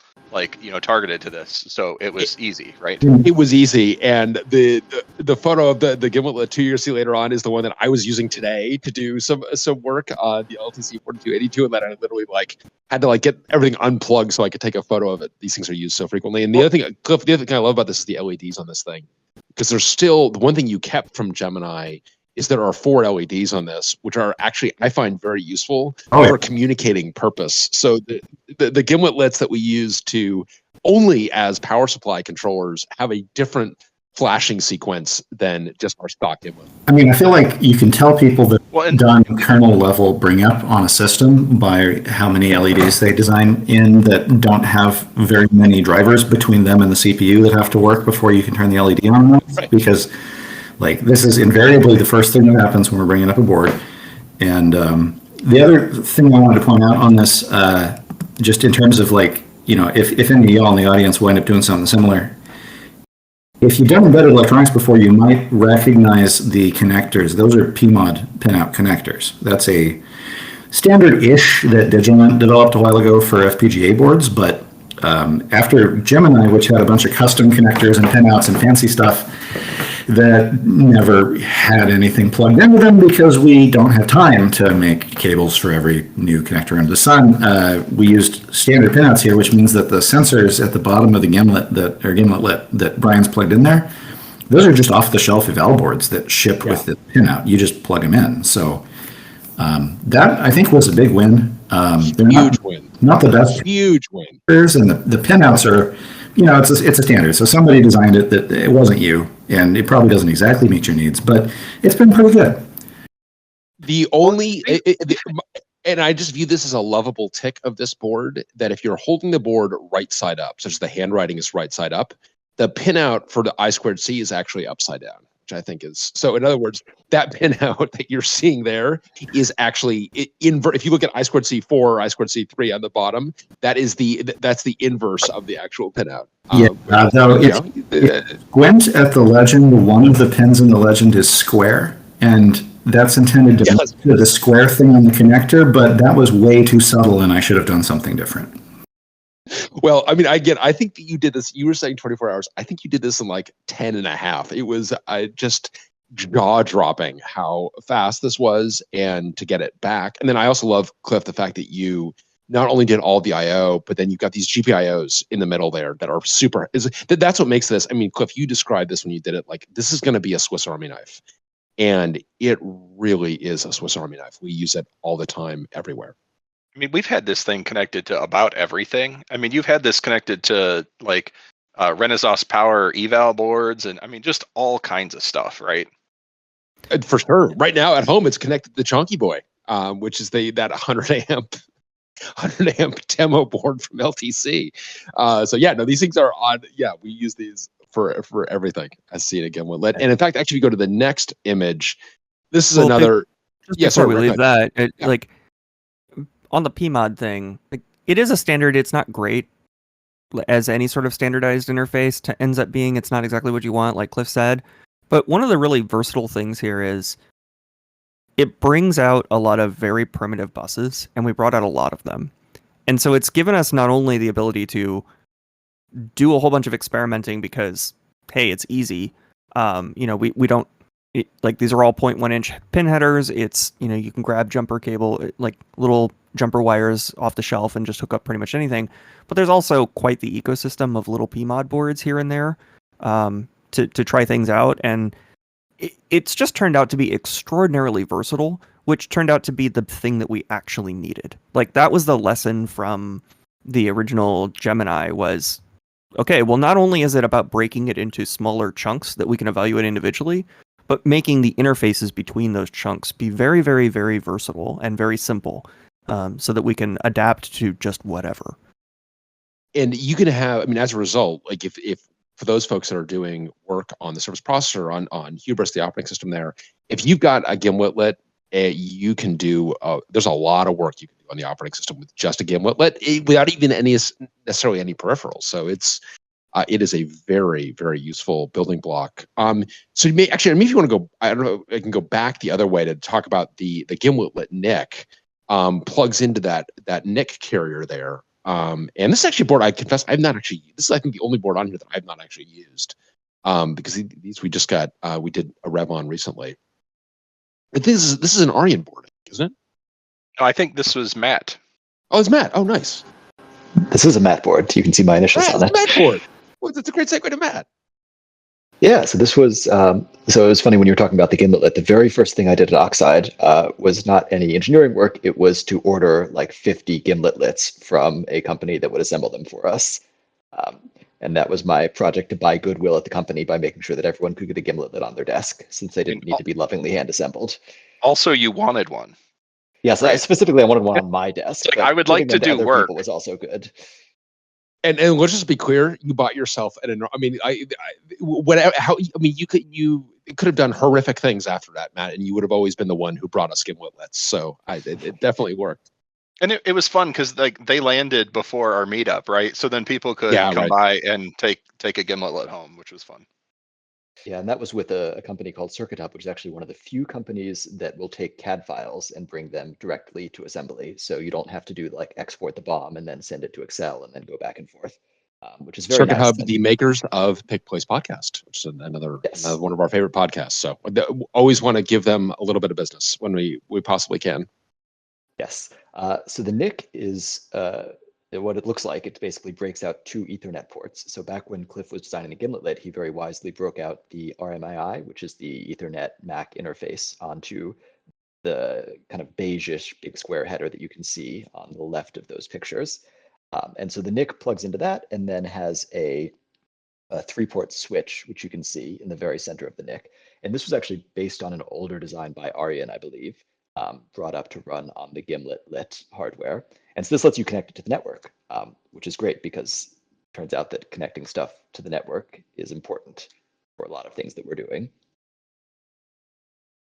targeted to this, so it was easy, right?
It was easy, and the photo of the Gimletlet 2 you'll see later on is the one that I was using today to do some work on the LTC 4282, and then I literally had to get everything unplugged so I could take a photo of it. These things are used so frequently, and the other thing, Cliff, the other thing I love about this is the LEDs on this thing, because there's still the one thing you kept from Gemini is there are 4 LEDs on this, which are actually, I find, very useful for communicating purpose. So the Gimletlets that we use to only as power supply controllers have a different flashing sequence than just our stock Gimlet.
I mean, I feel like you can tell people that done kernel level bring up on a system by how many LEDs they design in that don't have very many drivers between them and the CPU that have to work before you can turn the LED on and off. Right. Because this is invariably the first thing that happens when we're bringing up a board. And the other thing I wanted to point out on this, just in terms of if any of y'all in the audience wind up doing something similar, if you've done embedded electronics before, you might recognize the connectors. Those are PMOD pinout connectors. That's a standard-ish that DIMMlet developed a while ago for FPGA boards, but after Gemini, which had a bunch of custom connectors and pinouts and fancy stuff, that never had anything plugged into them because we don't have time to make cables for every new connector under the sun. We used standard pinouts here, which means that the sensors at the bottom of the Gimletlet that Brian's plugged in there, those are just off-the-shelf eval boards that ship with the pinout. You just plug them in. So that, I think, was a big win.
Huge win.
Not the best.
Huge win.
And the pinouts are, it's a standard. So somebody designed it that it wasn't you, and it probably doesn't exactly meet your needs, but it's been pretty good.
And I just view this as a lovable tick of this board, that if you're holding the board right side up, such as the handwriting is right side up, the pinout for the I2C is actually upside down, which I think is, so in other words, that pinout that you're seeing there is actually if you look at I2C4 or I2C3 on the bottom, that's the inverse of the actual pinout.
If Gwent at the legend, one of the pins in the legend is square, and that's intended to be the square thing on the connector, but that was way too subtle, and I should have done something different.
Well, I mean, I think that you did this, you were saying 24 hours. I think you did this in 10 and a half. It was just jaw-dropping how fast this was, and to get it back. And then I also love, Cliff, the fact that you not only did all the I/O, but then you've got these GPIOs in the middle there that are super. That's what makes this. I mean, Cliff, you described this when you did it this is going to be a Swiss Army knife. And it really is a Swiss Army knife. We use it all the time, everywhere.
I mean, we've had this thing connected to about everything. I mean, you've had this connected to Renaissance Power eval boards, and I mean, just all kinds of stuff, right?
For sure. Right now at home, it's connected to the Chunky Boy, which is that 100 amp demo board from LTC. These things are on. Yeah, we use these for everything. I see it again. And in fact, actually, if you go to the next image, this is another.
Before we leave that, on the PMOD thing, it is a standard. It's not great as any sort of standardized interface ends up being. It's not exactly what you want, like Cliff said. But one of the really versatile things here is it brings out a lot of very primitive buses, and we brought out a lot of them. And so it's given us not only the ability to do a whole bunch of experimenting because, hey, it's easy. We don't, like, these are all 0.1 inch pin headers. It's, you can grab jumper cable, like little jumper wires off the shelf and just hook up pretty much anything. But there's also quite the ecosystem of little PMOD boards here and there to try things out. And it's just turned out to be extraordinarily versatile, which turned out to be the thing that we actually needed. Like, that was the lesson from the original Gemini was, okay, well, not only is it about breaking it into smaller chunks that we can evaluate individually, but making the interfaces between those chunks be very, very, very versatile and very simple, so that we can adapt to just whatever.
And you can have, I mean, as a result, like if for those folks that are doing work on the service processor on Hubris, the operating system there, if you've got a Gimletlet, you can do, there's a lot of work you can do on the operating system with just a Gimletlet without even necessarily any peripherals. So it is a very, very useful building block. So you may actually, I mean, if you want to go, I don't know, I can go back the other way to talk about the Gimletlet NIC, plugs into that NIC carrier there. And this is actually a board, I confess, I've not actually, this is, I think, the only board on here that I've not actually used, because these we just got, we did a rev on recently. I think this is an Aryan board, isn't it?
No, I think this was Matt.
Oh, it's Matt. Oh, nice.
This is a Matt board. You can see my initials on it.
Matt board. Well, that's a great segue to Matt.
Yeah, so this was, so it was funny when you were talking about the Gimletlet. The very first thing I did at Oxide was not any engineering work. It was to order like 50 Gimletlets from a company that would assemble them for us. And that was my project to buy goodwill at the company by making sure that everyone could get a Gimletlet on their desk, since they didn't need to be lovingly hand assembled.
Also, you wanted one.
Yes, right. Specifically, I wanted one on my desk.
Like, I would like to do work.
Was also good.
And let's just be clear, you bought yourself an. I mean, you could have done horrific things after that, Matt, and you would have always been the one who brought us Gimletlets. So it definitely worked.
And it was fun because like they landed before our meetup, right? So then people could come by and take a Gimletlet home, which was fun.
Yeah, and that was with a company called Circuit Hub, which is actually one of the few companies that will take CAD files and bring them directly to assembly. So you don't have to do like export the BOM and then send it to Excel and then go back and forth, which is very
Circuit
nice.
Hub, the makers of Pick Place Podcast, which is another one of our favorite podcasts. So always want to give them a little bit of business when we possibly can.
Yes. So the NIC is what it looks like. It basically breaks out 2 Ethernet ports. So back when Cliff was designing the Gimletlet, he very wisely broke out the RMII, which is the Ethernet MAC interface, onto the kind of beigeish big square header that you can see on the left of those pictures. And so the NIC plugs into that and then has a 3-port switch, which you can see in the very center of the NIC. And this was actually based on an older design by Aryan, I believe, brought up to run on the Gimletlet hardware. And so this lets you connect it to the network, which is great because it turns out that connecting stuff to the network is important for a lot of things that we're doing.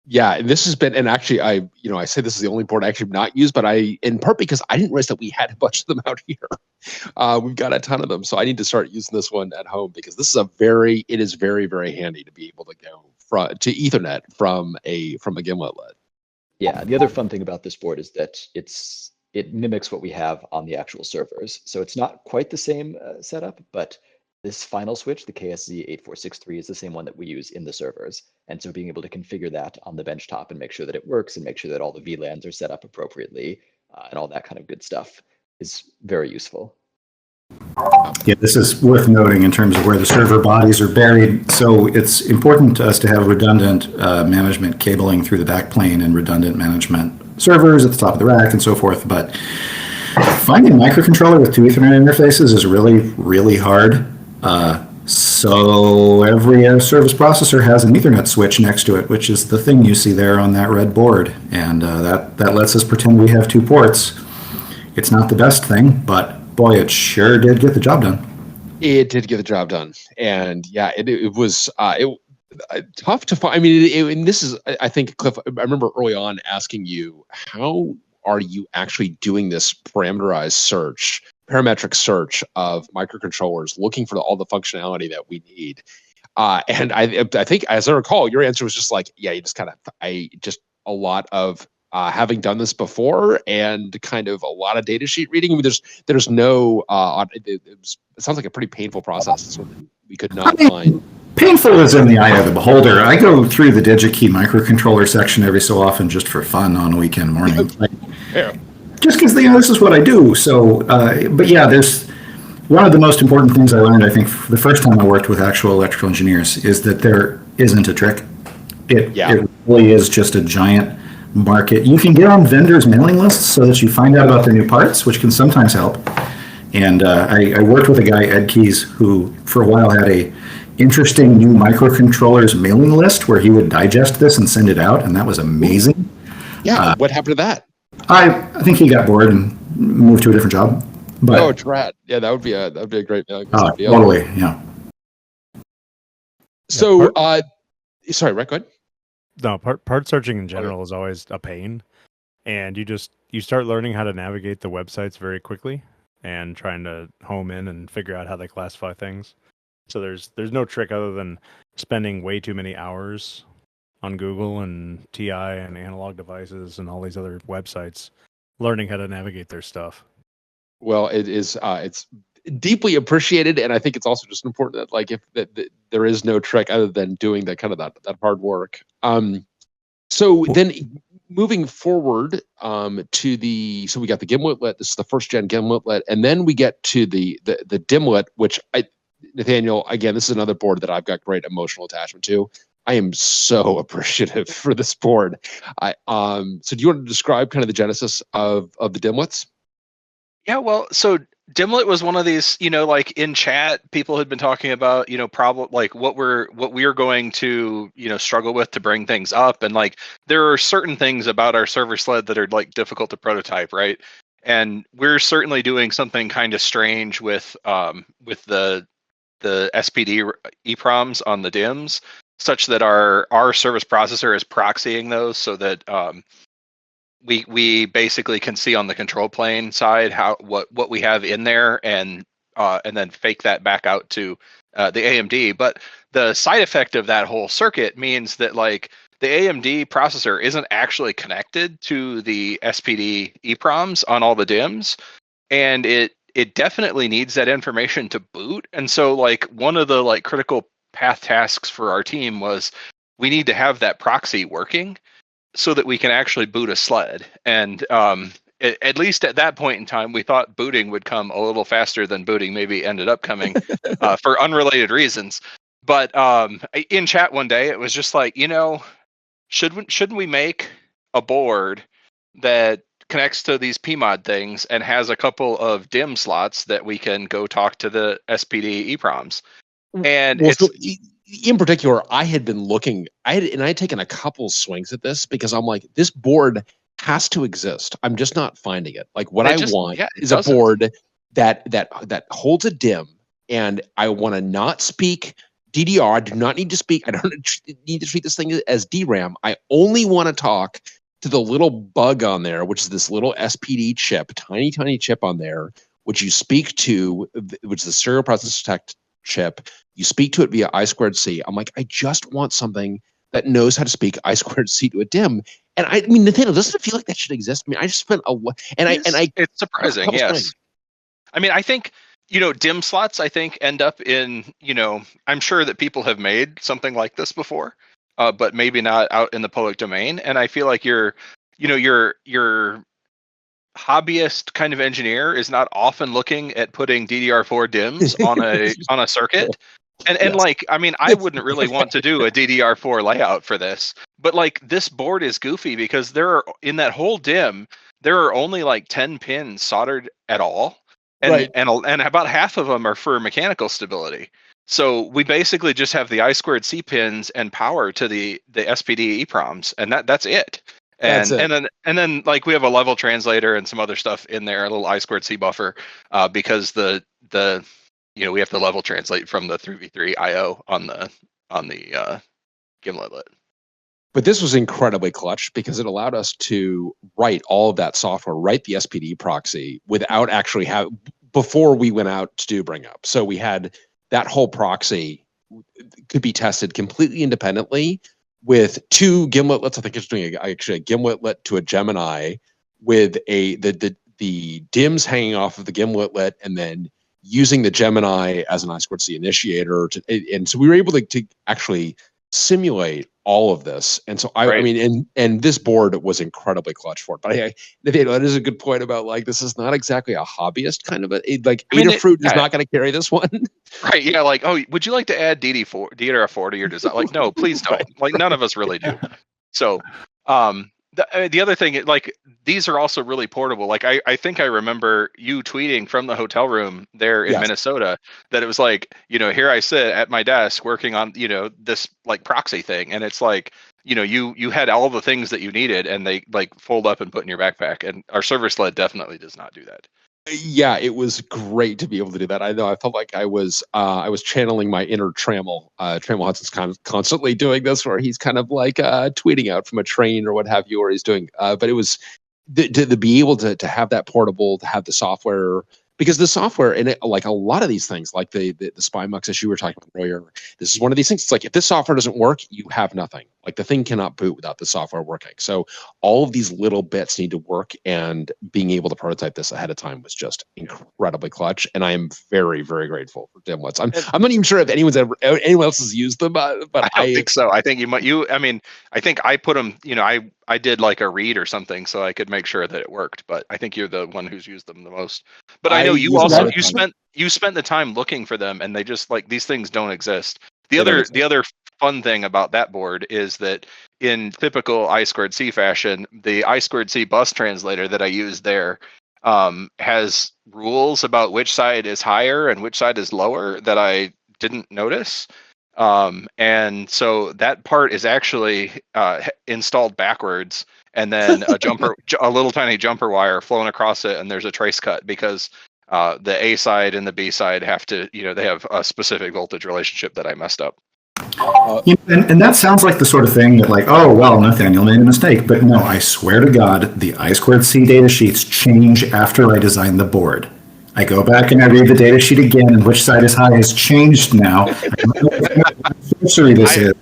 Yeah, and this has been, and actually I say this is the only board I actually not used, but in part because I didn't realize that we had a bunch of them out here. We've got a ton of them, so I need to start using this one at home because this is it is very, very handy to be able to go to Ethernet from a Gimletlet.
Yeah, the other fun thing about this board is that it mimics what we have on the actual servers. So it's not quite the same setup, but this final switch, the KSZ8463, is the same one that we use in the servers. And so being able to configure that on the benchtop and make sure that it works and make sure that all the VLANs are set up appropriately and all that kind of good stuff is very useful.
Yeah, this is worth noting in terms of where the server bodies are buried. So it's important to us to have redundant management cabling through the backplane and redundant management servers at the top of the rack and so forth. But finding a microcontroller with 2 Ethernet interfaces is really, really hard. So every service processor has an Ethernet switch next to it, which is the thing you see there on that red board. And that lets us pretend we have 2 ports. It's not the best thing, but boy, it sure did get the job done.
It did get the job done. And yeah, it was tough to find. I mean, and this is, I think, Cliff, I remember early on asking you, how are you actually doing this parametric search of microcontrollers, looking for all the functionality that we need? And I think, as I recall, your answer was just like, yeah, I just a lot of having done this before and kind of a lot of data sheet reading. I mean, there's no. It sounds like a pretty painful process. So we could not find.
Painful is in the eye of the beholder. I go through the DigiKey microcontroller section every so often just for fun on a weekend morning.
Yeah.
Just because this is what I do. So, but yeah, there's one of the most important things I learned, I think, the first time I worked with actual electrical engineers is that there isn't a trick. It really is just a giant market. You can get on vendors' mailing lists so that you find out about their new parts, which can sometimes help. And I worked with a guy, Ed Keys, who for a while had a interesting new microcontrollers mailing list where he would digest this and send it out, and that was amazing.
Yeah, what happened to that?
I think he got bored and moved to a different job. But,
drat. Yeah, that would be a great deal.
Totally, yeah.
So, sorry, Rick, go ahead.
No, part searching in general is always a pain, and you start learning how to navigate the websites very quickly and trying to home in and figure out how they classify things. So there's no trick other than spending way too many hours on Google and TI and Analog Devices and all these other websites learning how to navigate their stuff.
Well, it's deeply appreciated, and I think it's also just important that there is no trick other than doing that kind of that hard work. So then moving forward so we got the Gimletlet. This is the first gen Gimletlet, and then we get to the DIMMlet, which Nathaniel, again, this is another board that I've got great emotional attachment to. I am so appreciative for this board. So do you want to describe kind of the genesis of the DIMMlets?
Yeah, well, so DIMMlet was one of these, like in chat, people had been talking about, problem like what we're going to, struggle with to bring things up, and like there are certain things about our server sled that are like difficult to prototype, right? And we're certainly doing something kind of strange with the SPD EPROMs on the DIMMs, such that our service processor is proxying those so that we basically can see on the control plane side what we have in there and then fake that back out to the AMD. But the side effect of that whole circuit means that like the AMD processor isn't actually connected to the SPD EPROMs on all the DIMMs, and it definitely needs that information to boot. And so like one of the like critical path tasks for our team was we need to have that proxy working so that we can actually boot a sled. And at least at that point in time, we thought booting would come a little faster than booting maybe ended up coming for unrelated reasons. But in chat one day, it was just like, shouldn't we make a board that connects to these PMOD things and has a couple of DIMM slots that we can go talk to the SPD EPROMs? And
in particular, I had been looking, I had taken a couple swings at this because I'm like, this board has to exist. I'm just not finding it. Like what I want is a board that holds a DIMM, and I want to not speak DDR. I do not need to speak. I don't need to treat this thing as DRAM. I only want to talk to the little bug on there, which is this little SPD chip, tiny chip on there, which you speak to, which is the serial processor tech chip. You speak to it via I2C. I'm like, I just want something that knows how to speak I2C to a DIMM. And I mean, Nathaniel, doesn't it feel like that should exist? I mean, I just spent a lot,
it's surprising, yes. I mean, I think, DIMM slots, I think, end up in, I'm sure that people have made something like this before, but maybe not out in the public domain. And I feel like your hobbyist kind of engineer is not often looking at putting DDR4 DIMMs on a circuit. And like, I mean, I wouldn't really want to do a DDR4 layout for this, but like this board is goofy because in that whole DIMM, there are only like 10 pins soldered at all. And about half of them are for mechanical stability. So we basically just have the I2C pins and power to the SPD EPROMs, and that's it. And then like we have a level translator and some other stuff in there, a little I2C buffer, because the we have to level translate from the 3v3 IO on the Gimletlet.
But this was incredibly clutch because it allowed us to write all of that software, write the SPD proxy without actually before we went out to do bring up. So we had that whole proxy could be tested completely independently with 2 Gimletlets. I think it's doing actually a Gimletlet to a Gemini with the DIMMs hanging off of the Gimletlet, and then using the Gemini as an I2C initiator. And so we were able to actually simulate all of this. And so I mean, and this board was incredibly clutch for it. But that is a good point about like, this is not exactly a hobbyist kind of Adafruit is not going to carry this one.
Right. Yeah. Like, oh, would you like to add DDR4 to your design? Like, no, please don't. Like, none of us really do. So, the other thing, like, these are also really portable. Like, I think I remember you tweeting from the hotel room there in Minnesota that it was like, here I sit at my desk working on, this like proxy thing. And it's like, you had all the things that you needed and they like fold up and put in your backpack. And our server sled definitely does not do that.
Yeah, it was great to be able to do that. I know I felt like I was channeling my inner Trammell. Trammell Hudson's constantly doing this, where he's kind of like tweeting out from a train or what have you, or he's doing. But it was to be able to have that portable, to have the software, because the software in it, like a lot of these things, like the SPI MUX issue we were talking about earlier, this is one of these things. It's like if this software doesn't work, you have nothing. Like the thing cannot boot without the software working. So all of these little bits need to work, and being able to prototype this ahead of time was just incredibly clutch. And I am very, very grateful for DIMMlets. I'm not even sure if anyone else has used them, but
I don't think so. I think I mean, I think I put them. I did like a read or something so I could make sure that it worked. But I think you're the one who's used them the most. But I know you spent the time looking for them, and they just like, these things don't exist. The other fun thing about that board is that in typical I2C fashion, the I2C bus translator that I use there has rules about which side is higher and which side is lower that I didn't notice. And so that part is actually installed backwards, and then a little tiny jumper wire flown across it, and there's a trace cut because the A side and the B side have to, they have a specific voltage relationship that I messed up.
And that sounds like the sort of thing that, like, oh, well, Nathaniel made a mistake. But no, I swear to God, the I2C data sheets change after I design the board. I go back and I read the data sheet again, and which side is high has changed now. I don't know what sorcery this is.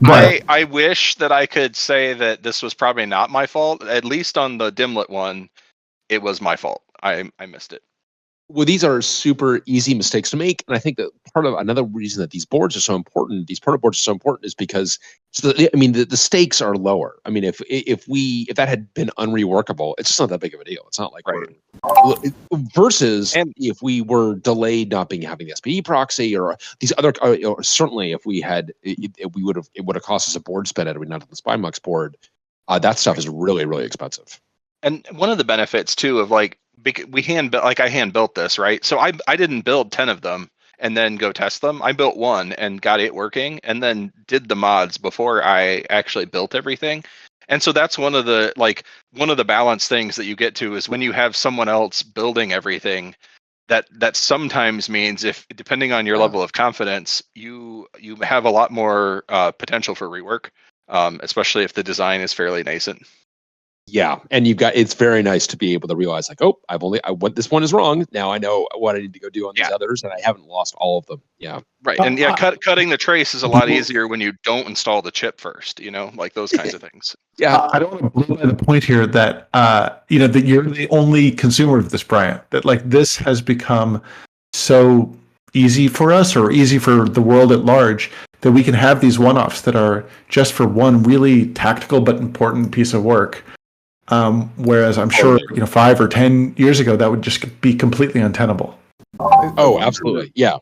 But
I wish that I could say that this was probably not my fault. At least on the DIMMlet one, it was my fault. I missed it.
Well, these are super easy mistakes to make, and I think that part of another reason that these boards are so important, these proto boards are so important, is because the stakes are lower. I mean, if that had been unreworkable, it's just not that big of a deal. It's not like versus if we were delayed having the SPE proxy or these other, or certainly if we had, it would have cost us a board spend had we not done the SPI MUX board. That stuff is really, really expensive.
And one of the benefits too of like, I hand built this, right? So I didn't build 10 of them and then go test them. I built one and got it working, and then did the mods before I actually built everything. And so that's one of the balance things that you get to is when you have someone else building everything, that sometimes means, if depending on your level of confidence, you have a lot more potential for rework, especially if the design is fairly nascent.
Yeah, and it's very nice to be able to realize like, oh, this one is wrong. Now I know what I need to go do on these others, and I haven't lost all of them. Yeah,
right. And cutting the trace is a lot easier when you don't install the chip first. Like those kinds of things.
Yeah, I don't want to blow by the point here that that you're the only consumer of this, Brian. That like this has become so easy for us, or easy for the world at large, that we can have these one-offs that are just for one really tactical but important piece of work. Whereas I'm sure 5 or 10 years ago that would just be completely untenable.
Oh, absolutely, yeah.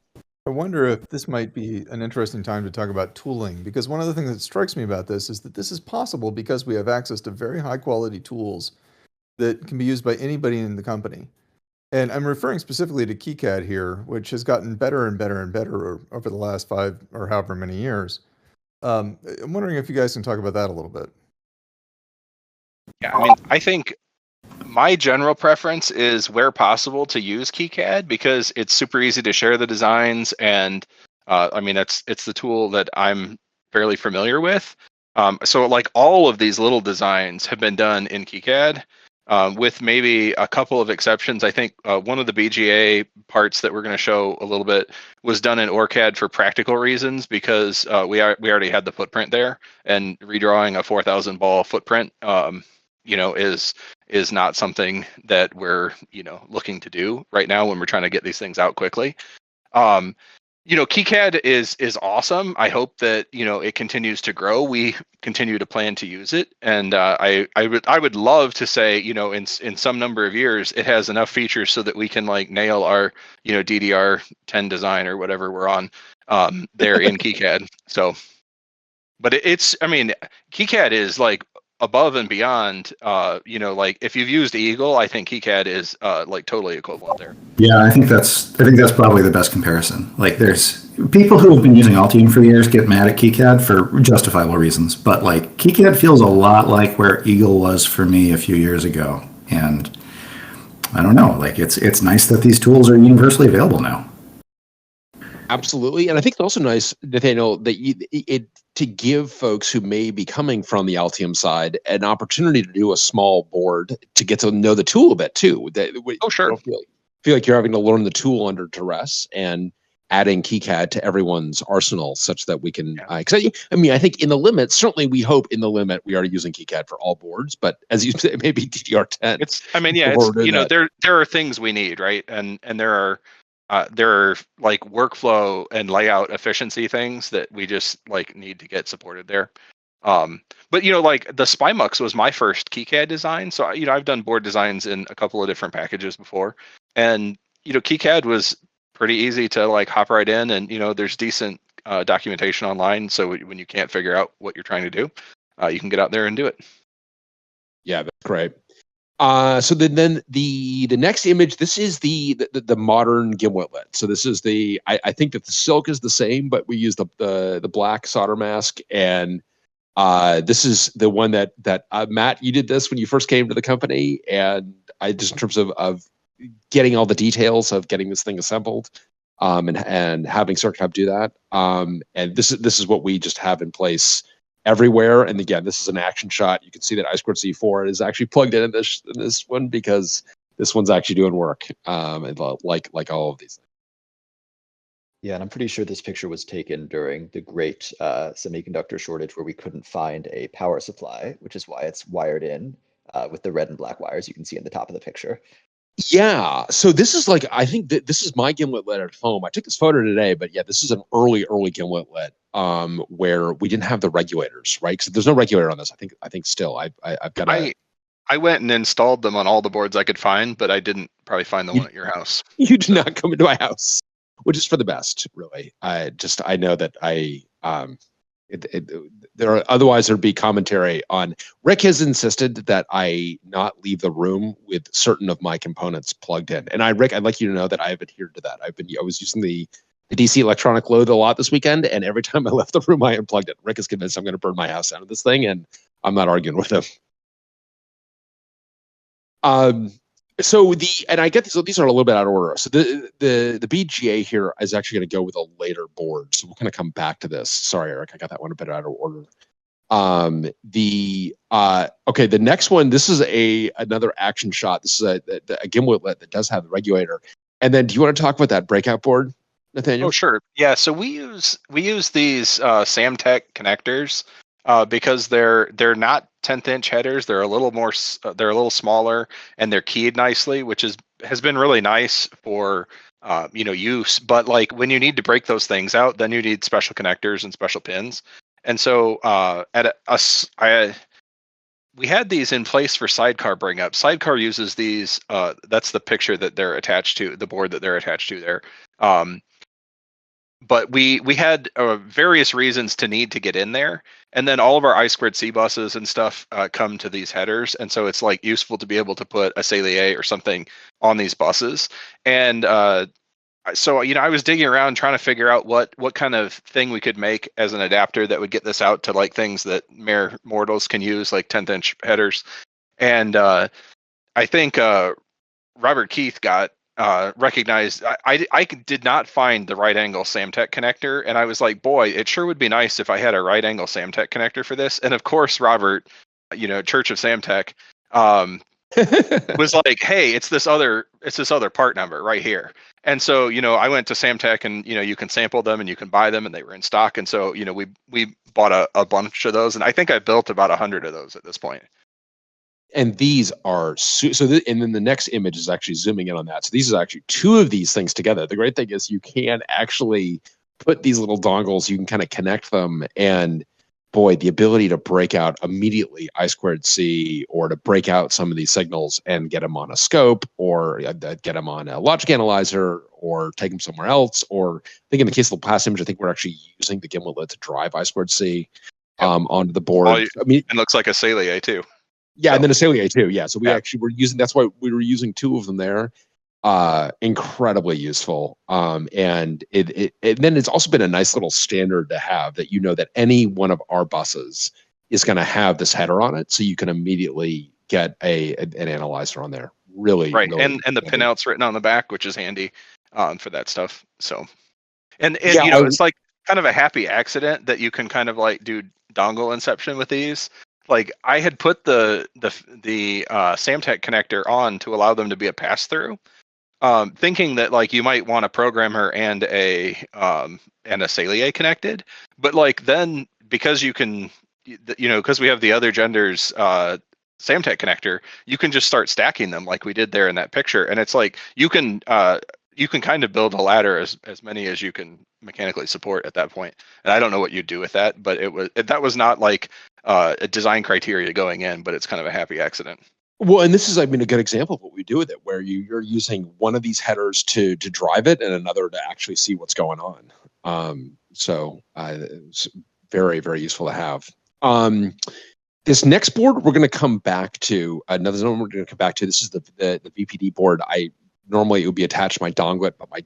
I wonder if this might be an interesting time to talk about tooling, because one of the things that strikes me about this is that this is possible because we have access to very high quality tools that can be used by anybody in the company. And I'm referring specifically to KiCad here, which has gotten better and better and better over the last 5 or however many years. I'm wondering if you guys can talk about that a little bit.
Yeah, I mean, I think my general preference is, where possible, to use KiCad because it's super easy to share the designs, and it's the tool that I'm fairly familiar with. So like all of these little designs have been done in KiCad, with maybe a couple of exceptions. I think one of the BGA parts that we're going to show a little bit was done in OrCAD for practical reasons, because we already had the footprint there, and redrawing a 4,000 ball footprint, is not something that we're looking to do right now when we're trying to get these things out quickly. KiCad is awesome. I hope that it continues to grow. We continue to plan to use it, and I would love to say in some number of years it has enough features so that we can nail our DDR10 design or whatever we're on there in KiCad. So, but KiCad is above and beyond. If you've used Eagle, I think KiCad is totally equivalent there.
Yeah, I think that's probably the best comparison. There's people who have been using Altium for years get mad at KiCad for justifiable reasons, but KiCad feels a lot like where Eagle was for me a few years ago, and I don't know, it's nice that these tools are universally available now.
Absolutely, and I think it's also nice, Nathaniel, that to give folks who may be coming from the Altium side an opportunity to do a small board to get to know the tool a bit too.
Sure.
Feel like you're having to learn the tool under duress, and adding KiCad to everyone's arsenal such that we can. I think in the limit, certainly we hope in the limit we are using KiCad for all boards, but as you say, maybe DDR10.
There are things we need, right, and there are workflow and layout efficiency things that we just need to get supported there. But the SPI MUX was my first KiCad design, so I've done board designs in a couple of different packages before, and KiCad was pretty easy to hop right in, and there's decent documentation online, so when you can't figure out what you're trying to do, you can get out there and do it.
Yeah, that's great. So then the next image, this is the modern Gimletlet. So this is I think that the silk is the same, but we use the black solder mask, and this is the one that Matt, you did this when you first came to the company, and I just in terms of getting all the details of getting this thing assembled, and having Circuit Hub do that. And this is what we just have in place everywhere. And again, this is an action shot. You can see that I2C4 is actually plugged in this one, because this one's actually doing work, and like all of these things.
Yeah, and I'm pretty sure this picture was taken during the great semiconductor shortage, where we couldn't find a power supply, which is why it's wired in with the red and black wires you can see in the top of the picture.
Yeah, so this is I think that this is my Gimletlet at home. I took this photo today, but yeah, this is an early Gimletlet, where we didn't have the regulators, right? Because there's no regulator on this. I think still I've got.
I went and installed them on all the boards I could find, but I didn't probably find the one at your house.
You did not come into my house, which is for the best, really. I know that otherwise there'd be commentary on. Rick has insisted that I not leave the room with certain of my components plugged in, and Rick, I'd like you to know that I have adhered to that. I was using the DC electronic load a lot this weekend, and every time I left the room, I unplugged it. Rick is convinced I'm going to burn my house out of this thing, and I'm not arguing with him. And I get these. So these are a little bit out of order. So the BGA here is actually going to go with a later board. So we're going to come back to this. Sorry, Eric, I got that one a bit out of order. The next one. This is another action shot. This is a Gimletlet that does have the regulator. And then, do you want to talk about that breakout board, Nathaniel?
Oh, sure. Yeah. So we use these Samtech connectors because they're not 10th inch headers. They're a little smaller, and they're keyed nicely, which has been really nice for use. But when you need to break those things out, then you need special connectors and special pins. And so we had these in place for Sidecar bring up. Sidecar uses these. That's the picture that they're attached to, the board that they're attached to there. But we had various reasons to need to get in there, and then all of our I2C buses and stuff come to these headers, and so it's useful to be able to put a Salier or something on these buses. And so I was digging around trying to figure out what kind of thing we could make as an adapter that would get this out to things that mere mortals can use, like 10th inch headers. And I think Robert Keith got recognized. I did not find the right angle Samtech connector, and I was like, boy, it sure would be nice if I had a right angle Samtech connector for this. And of course, Robert, Church of Samtech, was like, hey, it's this other part number right here. And so, I went to Samtech, and you can sample them and you can buy them, and they were in stock. And so, we bought a bunch of those, and I think I built about 100 of those at this point.
And these are and then the next image is actually zooming in on that. So these are actually two of these things together. The great thing is you can actually put these little dongles, you can kind of connect them, and boy, the ability to break out immediately I2C, or to break out some of these signals and get them on a scope, or get them on a logic analyzer, or take them somewhere else. Or I think in the case of the past image, I think we're actually using the Gimletlet to drive I2C onto the board.
I mean, it looks like a Salier too.
Yeah, and then a Salier too. Yeah, so we actually were using. That's why we were using two of them there. Incredibly useful. And then it's also been a nice little standard to have, that that any one of our buses is going to have this header on it, so you can immediately get an analyzer on there. Really,
right.
Really
and the pinouts written on the back, which is handy for that stuff. So, and it's like kind of a happy accident that you can kind of like do dongle inception with these. Like, I had put the Samtech connector on to allow them to be a pass through, thinking that like you might want a programmer and a Salier connected, but like then because you can, because we have the other gender's Samtech connector, you can just start stacking them like we did there in that picture, and it's like you can kind of build a ladder as many as you can mechanically support at that point. And I don't know what you do with that, but that was not like a design criteria going in, but it's kind of a happy accident.
Well, and this is, a good example of what we do with it, where you're using one of these headers to drive it, and another to actually see what's going on. So it's very, very useful to have. This next board we're going to come back to. Another one we're going to come back to. This is the VPD board. Normally it would be attached to my Donglet, but my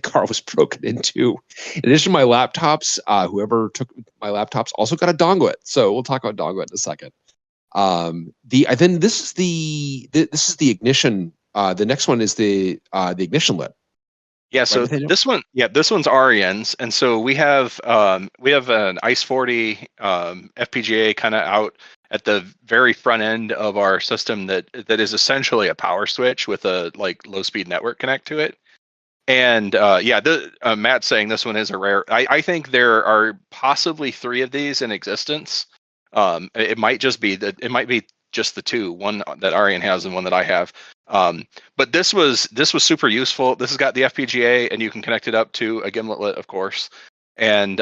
car was broken into. In addition to my laptops, whoever took my laptops also got a Donglet. So we'll talk about Donglet in a second. Then this is the ignition. The next one is the ignition-lit.
Yeah. So this one's Arian's, and so we have an ICE40 FPGA kind of out at the very front end of our system that is essentially a power switch with a like low speed network connect to it. And Matt's saying this one is a rare. I think there are possibly 3 of these in existence. It might be just the 2, one that Arian has and one that I have. But this was super useful. This has got the FPGA, and you can connect it up to a Gimletlet, of course. And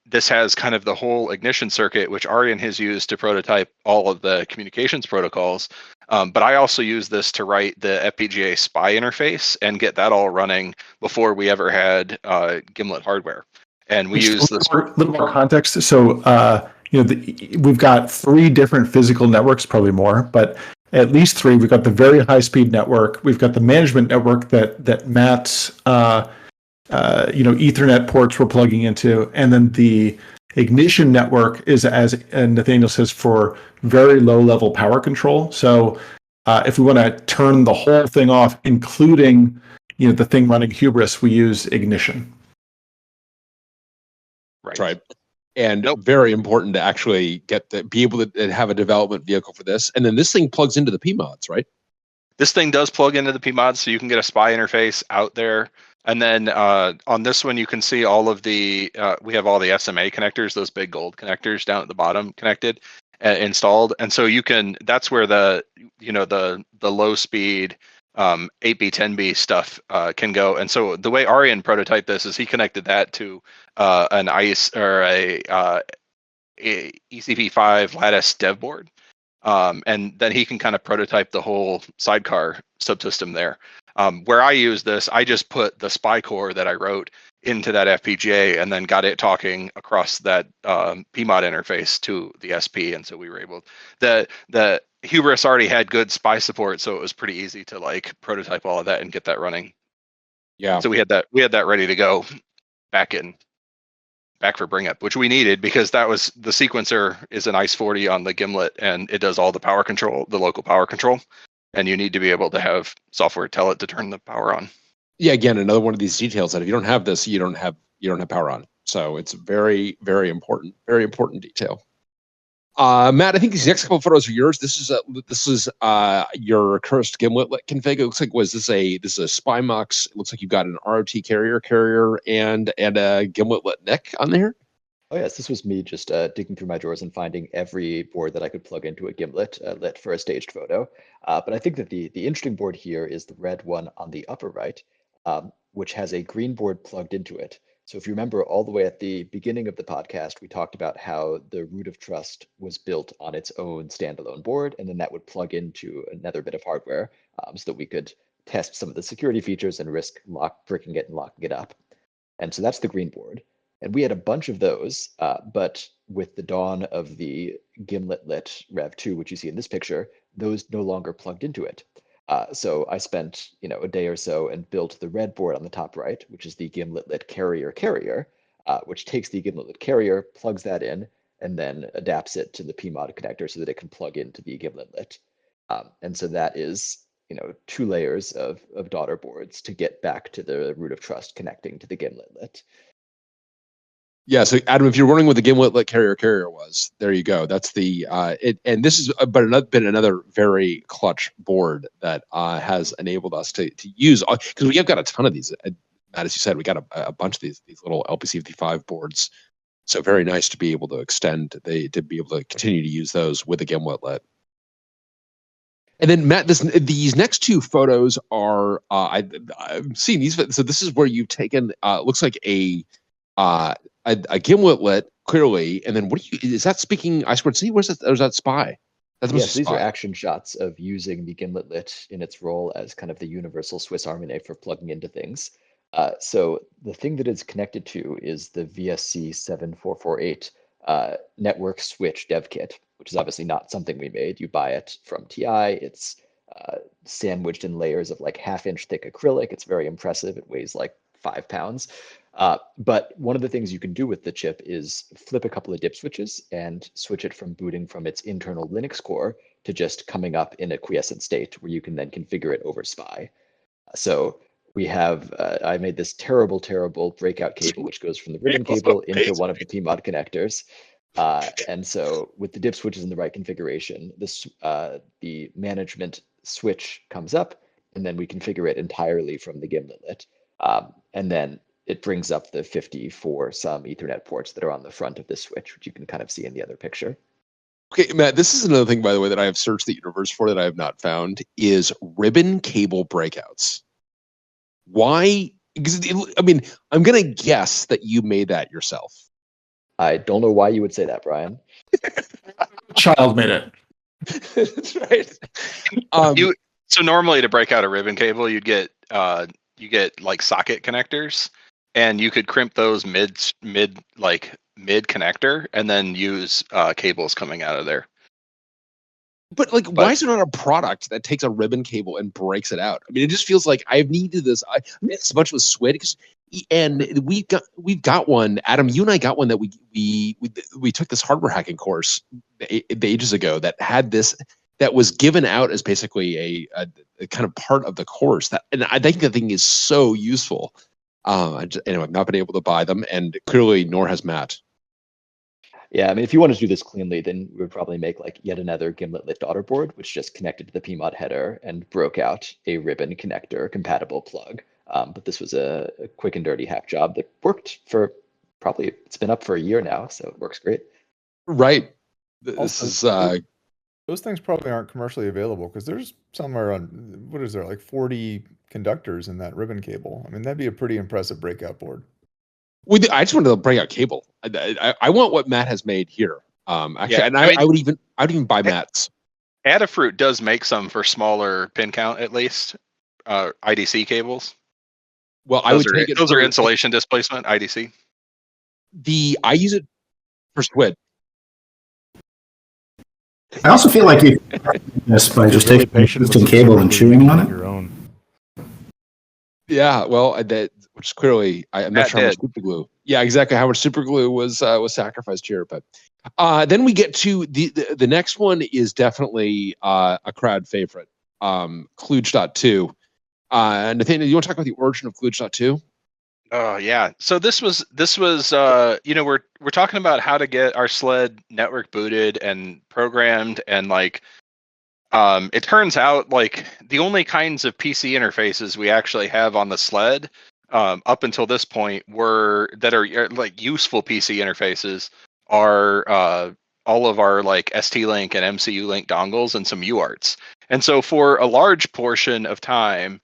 this has kind of the whole ignition circuit, which Arian has used to prototype all of the communications protocols. But I also use this to write the FPGA SPI interface and get that all running before we ever had Gimlet hardware. And we use this.
A little more context. So, we've got 3 different physical networks, probably more, but at least 3. We've got the very high-speed network. We've got the management network that Matt's, Ethernet ports we're plugging into, and then the ignition network is, as Nathaniel says, for very low-level power control. So, if we want to turn the whole thing off, including the thing running Hubris, we use ignition.
Right. And very important to actually be able to have a development vehicle for this. And then this thing plugs into the PMODs, right?
This thing does plug into the PMODs, so you can get a SPI interface out there. And then on this one, you can see all of the, we have all the SMA connectors, those big gold connectors down at the bottom connected, installed. And so that's where the low speed 8B, 10B stuff can go. And so the way Arian prototyped this is he connected that to an ICE or a ECP5 Lattice dev board. And then he can kind of prototype the whole sidecar subsystem there. Where I use this, I just put the SPI core that I wrote into that FPGA and then got it talking across that PMOD interface to the SP. And so we were able, the Hubris already had good SPI support, so it was pretty easy to like prototype all of that and get that running.
Yeah.
So we had that ready to go back for bring up, which we needed because that was the sequencer is an ICE40 on the Gimlet, and it does all the power control, the local power control, and you need to be able to have software tell it to turn the power on.
Yeah, again, another one of these details that if you don't have this, you don't have power on. So it's very, very important detail. Matt, I think these next couple of photos are yours. This is your cursed Gimletlet config. It looks like this is a SPI MUX. It looks like you've got an ROT carrier, and a Gimletlet NIC on there.
Oh yes, this was me just digging through my drawers and finding every board that I could plug into a Gimlet lit for a staged photo. But I think that the interesting board here is the red one on the upper right, which has a green board plugged into it. So if you remember all the way at the beginning of the podcast, we talked about how the root of trust was built on its own standalone board, and then that would plug into another bit of hardware so that we could test some of the security features and risk breaking it and locking it up. And so that's the green board. And we had a bunch of those, but with the dawn of the Gimletlet Rev 2, which you see in this picture, those no longer plugged into it. So I spent a day or so and built the red board on the top right, which is the Gimletlet carrier, which takes the Gimletlet carrier, plugs that in, and then adapts it to the PMOD connector so that it can plug into the Gimletlet. And so that is 2 layers of daughter boards to get back to the root of trust connecting to the Gimletlet.
Yeah, so Adam, if you're wondering what the Gimletlet carrier was, there you go. That's the and this has been another very clutch board that has enabled us to use, because we have got a ton of these. Matt, as you said, we got a bunch of these little LPC55 boards. So very nice to be able to extend to be able to continue to use those with a Gimletlet. And then Matt, these next 2 photos are I'm seeing these. So this is where you've taken looks like a Gimletlet clearly, and then is that speaking I2C? Where's that? Or is that SPI?
Yes, these are action shots of using the Gimletlet in its role as kind of the universal Swiss Army knife for plugging into things. So the thing that it's connected to is the VSC7448 network switch dev kit, which is obviously not something we made. You buy it from TI. It's sandwiched in layers of like 1/2-inch thick acrylic. It's very impressive. It weighs like 5 pounds. But one of the things you can do with the chip is flip a couple of dip switches and switch it from booting from its internal Linux core to just coming up in a quiescent state where you can then configure it over SPI. So we have, I made this terrible breakout cable, which goes from the ribbon cable into one of the PMOD connectors. And so with the dip switches in the right configuration, the management switch comes up, and then we configure it entirely from the Gimletlet. And then it brings up the 54 some Ethernet ports that are on the front of this switch, which you can kind of see in the other picture.
Okay, Matt, this is another thing, by the way, that I have searched the universe for that I have not found, is ribbon cable breakouts. Why? Because, I mean, I'm going to guess that you made that yourself.
I don't know why you would say that, Brian.
Child made it.
That's right.
So normally to break out a ribbon cable, you get like socket connectors, and you could crimp those mid connector, and then use cables coming out of there.
But why is there not a product that takes a ribbon cable and breaks it out? I mean, it just feels like I've needed this. I mean, it's a bunch of SWID, and we've got one. Adam, you and I got one that we took this hardware hacking course ages ago that had this, that was given out as basically a kind of part of the course. And I think the thing is so useful. Anyway, I've not been able to buy them, and clearly nor has Matt.
Yeah, I mean, if you want to do this cleanly, then we would probably make like yet another Gimletlet daughter board, which just connected to the PMOD header and broke out a ribbon connector compatible plug. But this was a quick and dirty hack job that worked for probably, it's been up for a year now, so it works great.
Right.
Those things probably aren't commercially available because there's somewhere on, what is there, like 40 conductors in that ribbon cable. I mean, that'd be a pretty impressive breakout board.
I just wanted to break out cable. I want what Matt has made here. Actually, yeah, and I would even buy Matt's.
Adafruit does make some for smaller pin count, at least IDC cables.
Well,
those are insulation displacement IDC.
I use it for SWID.
I also feel like you this by just taking an existing cable and chewing on it.
Your own.
Yeah, well, which clearly I'm not sure how much super glue. Yeah, exactly how much super glue was sacrificed here. But then we get to the next one is definitely a crowd favorite, Kludge.2. Nathaniel, you want to talk about the origin of Kludge.2?
Oh yeah. So this was we're talking about how to get our sled network booted and programmed, and like it turns out like the only kinds of PC interfaces we actually have on the sled up until this point are like useful PC interfaces are all of our like ST-Link and MCU-Link dongles and some UARTs. And so for a large portion of time,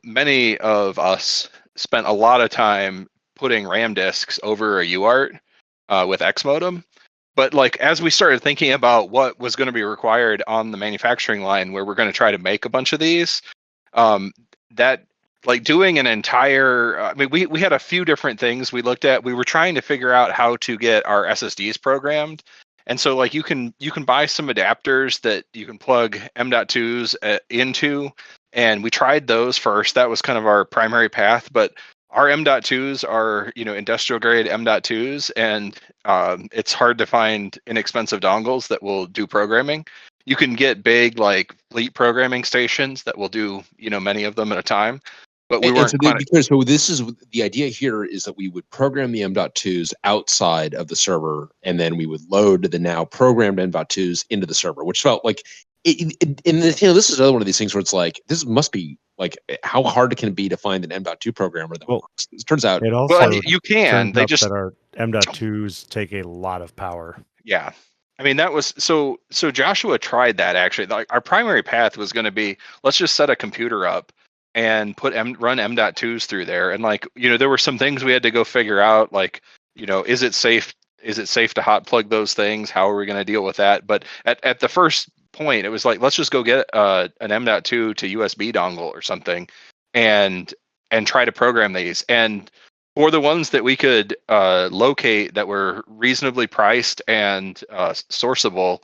many of us spent a lot of time putting RAM disks over a UART with X modem. But like as we started thinking about what was going to be required on the manufacturing line, where we're going to try to make a bunch of these, that like doing an entire, I mean, we had a few different things we looked at. We were trying to figure out how to get our SSDs programmed. And so like you can buy some adapters that you can plug M.2s into. And we tried those first. That was kind of our primary path, but our M.2s are, industrial grade M.2s, and it's hard to find inexpensive dongles that will do programming. You can get big like fleet programming stations that will do, many of them at a time. But we weren't
so this is the idea here is that we would program the M.2s outside of the server, and then we would load the now programmed M.2s into the server, which felt like this is another one of these things where it's like, this must be like, how hard can it be to find an M.2 programmer that works? It turns out,
it also
you can. They just
that our M.2s take a lot of power.
Yeah. I mean, that was so Joshua tried that actually. Like our primary path was going to be, let's just set a computer up and run M.2s through there. And like, there were some things we had to go figure out, like, is it safe to hot plug those things? How are we going to deal with that? But at the first point, it was like, let's just go get an M.2 to USB dongle or something and try to program these. And for the ones that we could locate that were reasonably priced and sourceable,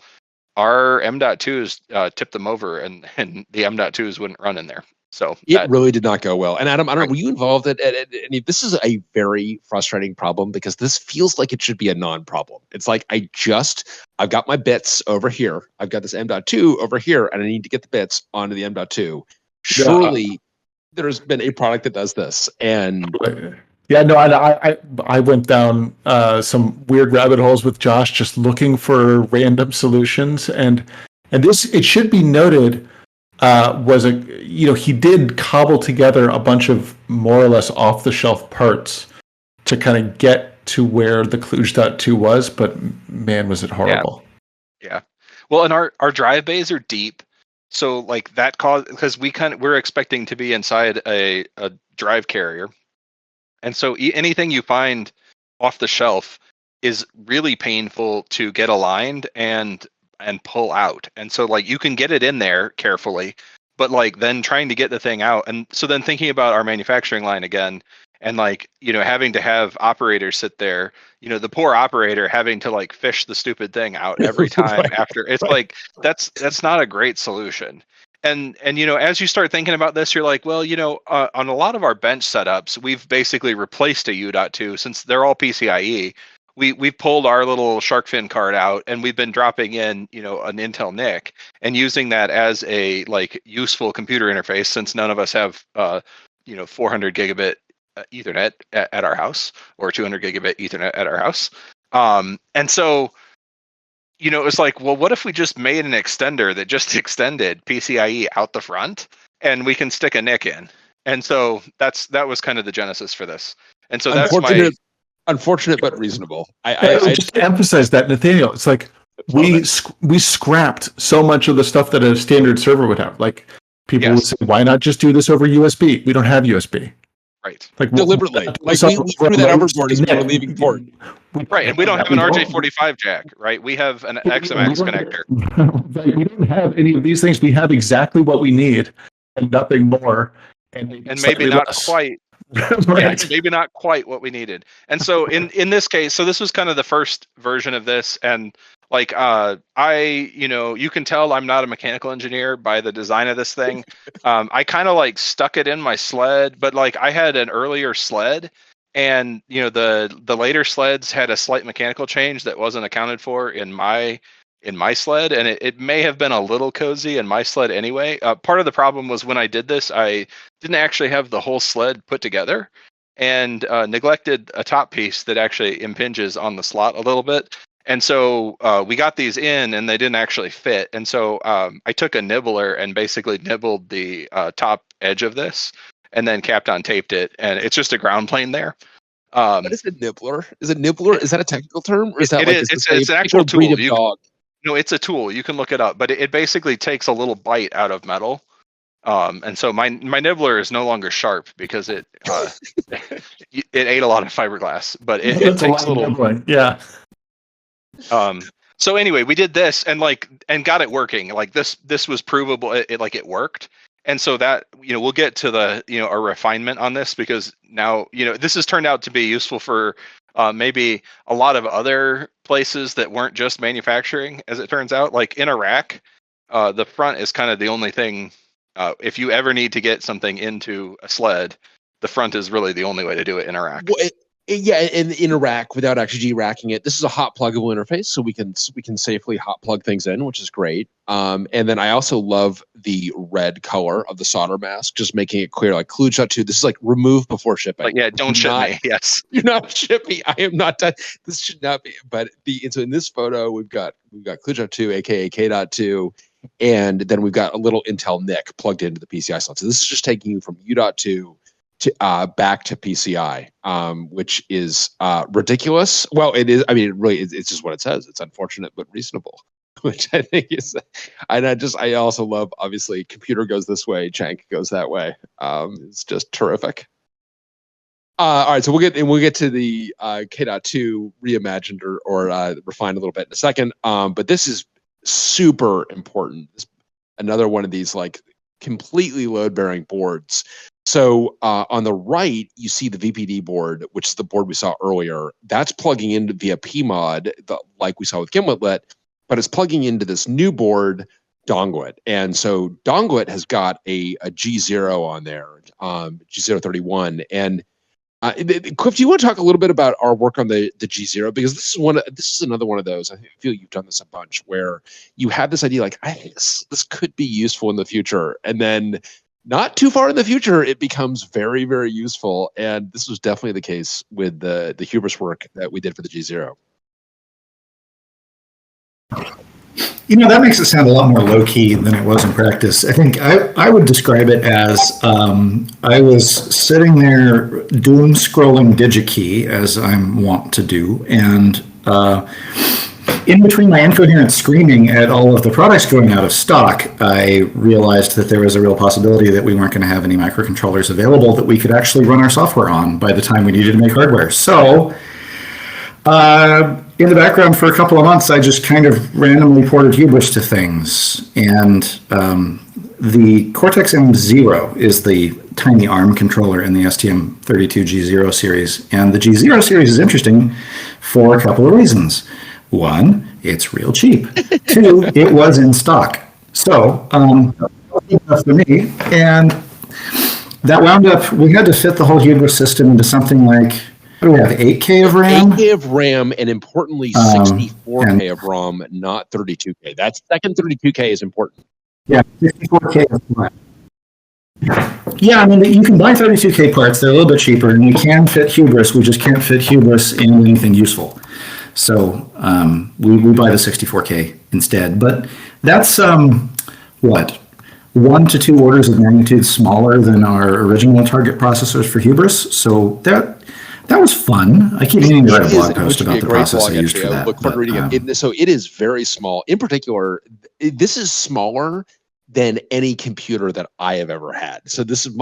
our M.2s tipped them over, and the M.2s wouldn't run in there. So
it really did not go well. And Adam, I don't know, were you involved at any? This is a very frustrating problem because this feels like it should be a non-problem. It's like I've got my bits over here. I've got this M.2 over here, and I need to get the bits onto the M.2. Surely there's been a product that does this. And
yeah, no, I went down some weird rabbit holes with Josh, just looking for random solutions, and this, it should be noted, he did cobble together a bunch of more or less off the shelf parts to kind of get to where the Kludge.2 was, but man, was it horrible.
Yeah. Well, and our drive bays are deep. So like that caused, because we're expecting to be inside a drive carrier. And so anything you find off the shelf is really painful to get aligned and pull out. And so like you can get it in there carefully, but like then trying to get the thing out. And so then thinking about our manufacturing line again, and like, having to have operators sit there, the poor operator having to like fish the stupid thing out every time after. It's like, that's not a great solution. And as you start thinking about this, you're like, well, on a lot of our bench setups, we've basically replaced a U.2 since they're all PCIe. We've pulled our little shark fin card out, and we've been dropping in, an Intel NIC and using that as a like useful computer interface, since none of us have 400 gigabit Ethernet at our house, or 200 gigabit Ethernet at our house. And so, it's like, well, what if we just made an extender that just extended PCIe out the front, and we can stick a NIC in? And so that was kind of the genesis for this. And so that's
unfortunate but reasonable.
I just to emphasize that, Nathaniel, it's like we scrapped so much of the stuff that a standard server would have. Like people would say, why not just do this over USB? We don't have USB.
Right.
Like deliberately. Like we threw that overboard as we were leaving port.
Right. And we don't have an RJ45 jack, right? We have an XMX connector.
We don't have any of these things. We have exactly what we need and nothing more. And
maybe not quite. Right. Yeah, maybe not quite what we needed. And so in this case, so this was kind of the first version of this, and like you can tell I'm not a mechanical engineer by the design of this thing. I kind of like stuck it in my sled, but like I had an earlier sled, and the later sleds had a slight mechanical change that wasn't accounted for in my sled, and it may have been a little cozy in my sled anyway. Part of the problem was when I did this, I didn't actually have the whole sled put together. and neglected a top piece that actually impinges on the slot a little bit. And so we got these in and they didn't actually fit. And so I took a nibbler and basically nibbled the top edge of this and then capped on taped it. And it's just a ground plane there.
What is a nibbler? Is it nibbler? Is that a technical term? Or is that
it's an actual tool. No, it's a tool. You can look it up, but it basically takes a little bite out of metal. And so my nibbler is no longer sharp because it ate a lot of fiberglass, but it takes a little.
Nibbling. Yeah.
So anyway, we did this and got it working. Like this was provable. It worked. And so that, we'll get to the, our refinement on this because now, this has turned out to be useful for maybe a lot of other places that weren't just manufacturing, as it turns out. Like in a rack, the front is kind of the only thing. If you ever need to get something into a sled, the front is really the only way to do it in a rack.
Well, in a rack without actually G-racking it. This is a hot pluggable interface, so we can safely hot plug things in, which is great. And then I also love the red color of the solder mask, just making it clear, like Kludge.2, this is like remove before shipping.
Like, don't ship me. Yes,
you're not shipping. I am not done. This should not be. But so in this photo, we've got Kludge.2, aka K.2, and then we've got a little Intel NIC plugged into the PCI slot. So this is just taking you from U.2 to back to PCI, which is ridiculous. Well, it is. I mean, it really it's just what it says. It's unfortunate but reasonable, which I think is. And I also love, obviously, computer goes this way, Jank goes that way. It's just terrific. All right, so we'll get to the K.2 reimagined or refined a little bit in a second. But this is super important. Another one of these like completely load-bearing boards. So on the right, you see the VPD board, which is the board we saw earlier. That's plugging into via PMOD, like we saw with Gimletlet, but it's plugging into this new board, Donglet. And so Donglet has got a G0 on there, G031. And Cliff, do you want to talk a little bit about our work on the G0? Because this is another one of those. I feel you've done this a bunch, where you had this idea, like, I think this could be useful in the future, and then not too far in the future, it becomes very, very useful. And this was definitely the case with the hubris work that we did for the G0.
That makes it sound a lot more low-key than it was in practice. I think I would describe it as I was sitting there doom-scrolling DigiKey, as I'm wont to do, and in between my incoherent screaming at all of the products going out of stock, I realized that there was a real possibility that we weren't going to have any microcontrollers available that we could actually run our software on by the time we needed to make hardware. So in the background for a couple of months, I just kind of randomly ported hubris to things. And the Cortex M0 is the tiny ARM controller in the STM32G0 series. And the G0 series is interesting for a couple of reasons. One, it's real cheap. Two, it was in stock. So, enough for me. And that wound up, we had to fit the whole hubris system into something like, what do we have, 8K of RAM?
8K of RAM, and importantly, 64K of ROM, not 32K. That second 32K is important.
Yeah, 64K of RAM. Yeah, I mean, you can buy 32K parts. They're a little bit cheaper, and you can fit hubris. We just can't fit hubris in anything useful. So we buy the 64K instead. But that's, 1 to 2 orders of magnitude smaller than our original target processors for hubris. So that was fun. I keep meaning to write a blog post about the process I used for that.
Look forward to reading it. So it is very small. In particular, this is smaller than any computer that I have ever had. So this is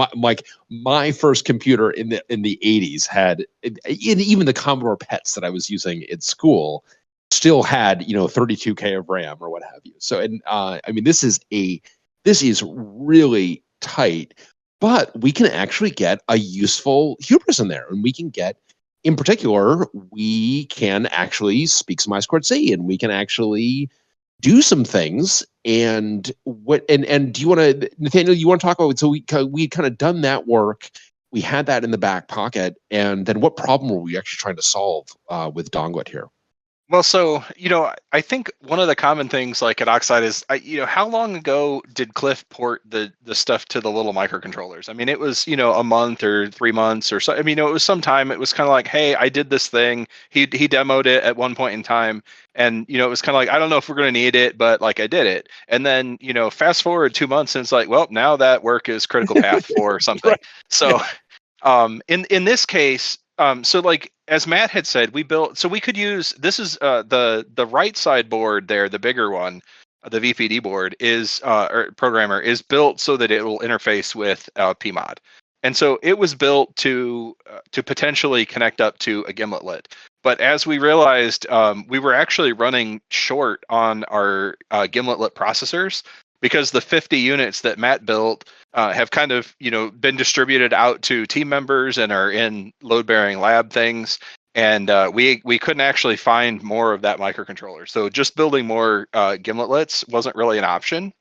my first computer in the 80s had, even the Commodore PETs that I was using at school still had 32K of RAM or what have you. So I mean, this is really tight, but we can actually get a useful hubris in there, and we can get, in particular, we can actually speak some I2C, and we can actually do some things. And do you want to, Nathaniel, you want to talk about, so we kind of done that work, we had that in the back pocket, and then what problem were we actually trying to solve with Donglet here?
Well, so, I think one of the common things like at Oxide is, how long ago did Cliff port the stuff to the little microcontrollers? I mean, it was, a month or 3 months or so. I mean, it was some time. It was kind of like, hey, I did this thing. He demoed it at one point in time. And, it was kind of like, I don't know if we're going to need it, but like I did it. And then, fast forward 2 months and it's like, well, now that work is critical path for something.
Right.
So in this case, so like as Matt had said, we built, so we could use, this is the right side board there, the bigger one, the VPD board is or programmer is built so that it will interface with PMOD, and so it was built to potentially connect up to a Gimletlet. But as we realized, we were actually running short on our Gimletlet processors, because the 50 units that Matt built have kind of, been distributed out to team members and are in load-bearing lab things. And we couldn't actually find more of that microcontroller. So just building more Gimletlets wasn't really an option.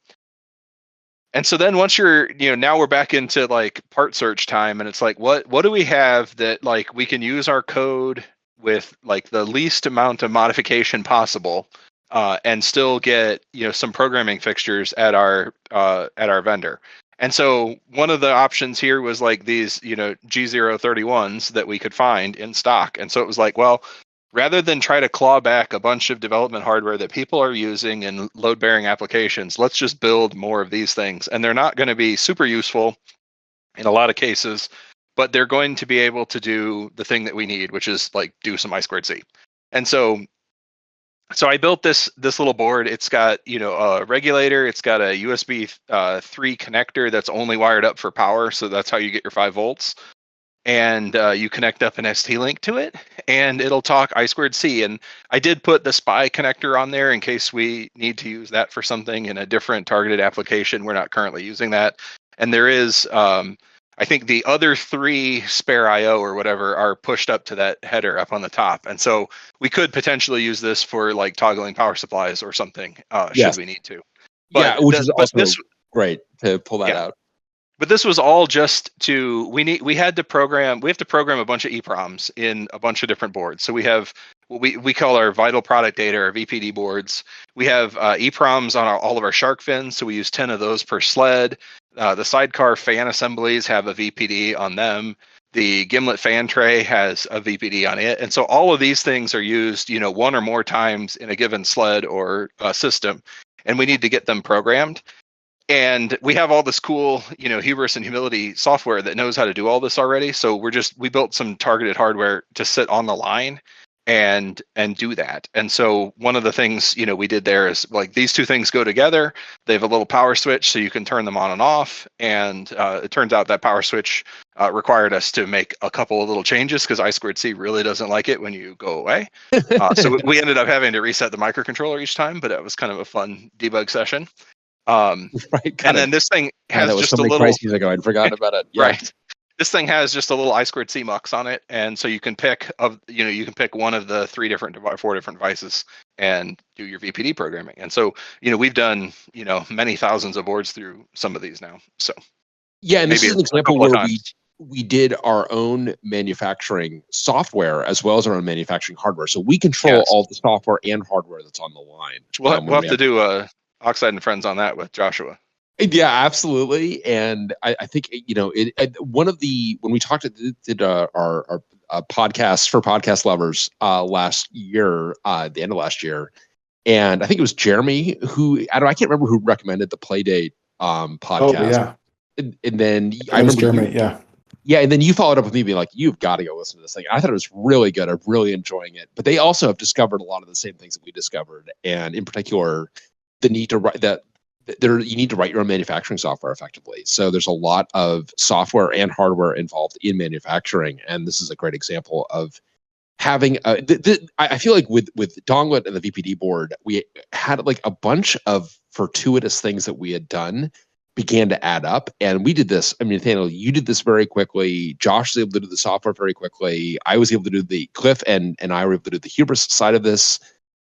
And so then once you're, now we're back into like part search time, and it's like, what do we have that like we can use our code with like the least amount of modification possible, and still get some programming fixtures at our vendor. And so one of the options here was like these G031s that we could find in stock. And so it was like, well, rather than try to claw back a bunch of development hardware that people are using in load-bearing applications, let's just build more of these things. And they're not going to be super useful in a lot of cases, but they're going to be able to do the thing that we need, which is like do some I2C. And so I built this little board. It's got a regulator. It's got a USB 3 connector that's only wired up for power, so that's how you get your 5 volts. And you connect up an ST-Link to it, and it'll talk I2C. And I did put the SPI connector on there in case we need to use that for something in a different targeted application. We're not currently using that. And there is, I think the other 3 spare IO or whatever are pushed up to that header up on the top. And so we could potentially use this for like toggling power supplies or something, should we need to. But
which is also great to pull that out.
But this was all just to, we have to program a bunch of EPROMs in a bunch of different boards. So we have what we call our vital product data, or VPD boards. We have EPROMs on all of our shark fins. So we use 10 of those per sled. The sidecar fan assemblies have a VPD on them. The Gimlet fan tray has a VPD on it. And so all of these things are used, one or more times in a given sled or system. And we need to get them programmed. And we have all this cool, hubris and humility software that knows how to do all this already. So we built some targeted hardware to sit on the line and do that. And so one of the things, we did there is like these two things go together. They have a little power switch so you can turn them on and off. And it turns out that power switch required us to make a couple of little changes because I2C really doesn't like it when you go away. So we ended up having to reset the microcontroller each time, but it was kind of a fun debug session.
Right,
and then this thing has just a little
crises ago. I forgot about it. Yeah.
Right. This thing has just a little I2C MUX on it, and so you can pick one of the 4 different devices and do your VPD programming. And so we've done many thousands of boards through some of these now. So
and this is an example where we did our own manufacturing software as well as our own manufacturing hardware. So we control all the software and hardware that's on the line.
We'll have to do Oxide and Friends on that with Joshua.
Yeah, absolutely. And I think, one of the, when we did our podcast for podcast lovers last year, the end of last year, and I think it was Jeremy who, I can't remember who recommended the Playdate podcast.
Oh, yeah.
And then
I remember Jeremy,
Yeah, and then you followed up with me being like, you've got to go listen to this thing. I thought it was really good. I'm really enjoying it. But they also have discovered a lot of the same things that we discovered. And in particular, the need to write that. You need to write your own manufacturing software effectively. So there's a lot of software and hardware involved in manufacturing, and this is a great example of having. I feel like with Donglet and the VPD board, we had like a bunch of fortuitous things that we had done began to add up, and we did this. I mean, Nathaniel, you did this very quickly. Josh was able to do the software very quickly. I was able to do the Cliff and I were able to do the hubris side of this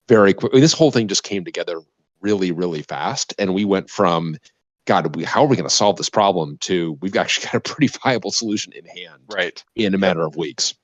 very quickly. This whole thing just came together really, really fast. And we went from, God, how are we going to solve this problem to we've actually got a pretty viable solution in hand
right in
a matter of weeks.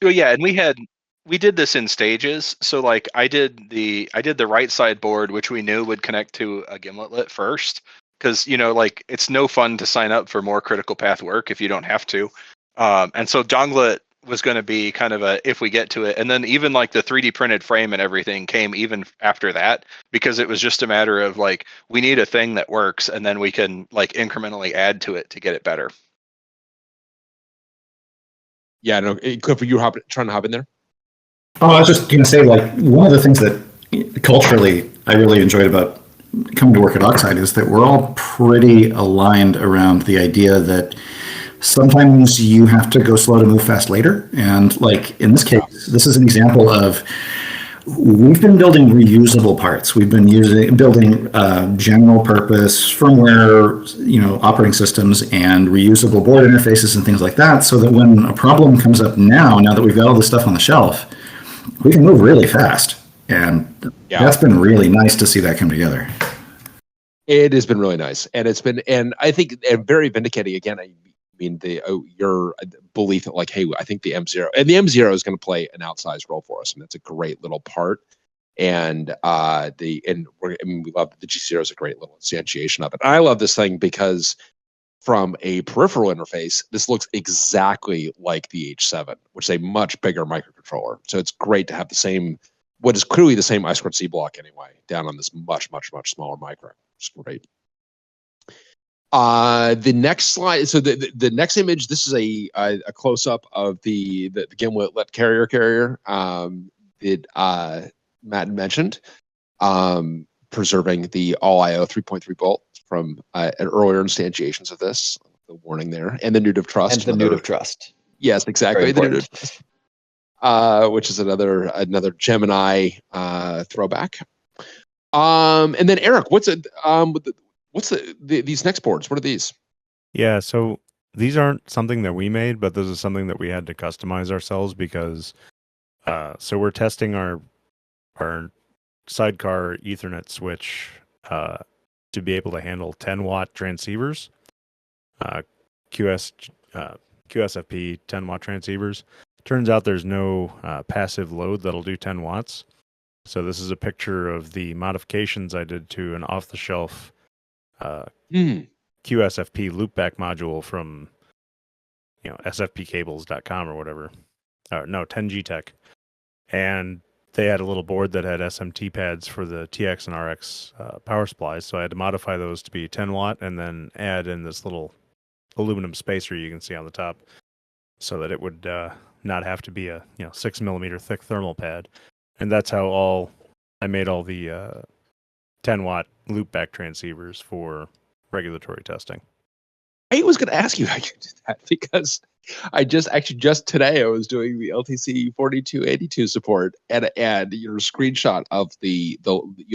Well, yeah. And we we did this in stages. So like I did the right side board, which we knew would connect to a Gimletlet first, because like it's no fun to sign up for more critical path work if you don't have to. And so Donglet was going to be kind of a if we get to it, and then even like the 3D printed frame and everything came even after that, because it was just a matter of like we need a thing that works, and then we can like incrementally add to it to get it better.
Yeah, no, Cliff, were you trying to hop in there?
Oh, I was just going to say, like, one of the things that culturally I really enjoyed about coming to work at Oxide is that we're all pretty aligned around the idea that sometimes you have to go slow to move fast later. And like in this case, this is an example of we've been building reusable parts. We've been building general purpose firmware, operating systems and reusable board interfaces and things like that, so that when a problem comes up now that we've got all this stuff on the shelf, we can move really fast. And that's been really nice to see that come together.
It has been really nice, and I think very vindicating. Again, I mean your belief that like, hey, I think the M0 is going to play an outsized role for us, and that's a great little part. And we love the G0 is a great little instantiation of it. And I love this thing because from a peripheral interface, this looks exactly like the H7, which is a much bigger microcontroller. So it's great to have the same, what is clearly the same I2C block anyway, down on this much, much, much smaller micro. It's great. The next slide. So the next image. This is a close up of the Gimletlet carrier that Matt mentioned, preserving the all IO 3.3 volt from earlier instantiations of this. The warning there, and the node of trust.
And the node of trust.
Yes, exactly. The node of trust, which is another Gemini throwback. And then Eric, what's these next boards? What are these?
Yeah, so these aren't something that we made, but this is something that we had to customize ourselves because so we're testing our sidecar Ethernet switch to be able to handle 10-watt transceivers, QSFP 10-watt transceivers. Turns out there's no passive load that'll do 10 watts. So this is a picture of the modifications I did to an off-the-shelf QSFP loopback module from sfpcables.com or whatever. No, 10G Tech. And they had a little board that had SMT pads for the TX and RX power supplies, so I had to modify those to be 10 watt and then add in this little aluminum spacer you can see on the top so that it would not have to be a 6 millimeter thick thermal pad. And that's how I made all the 10 watt loopback transceivers for regulatory testing.
I was going to ask you how you did that because I just today I was doing the LTC 4282 support and your screenshot of you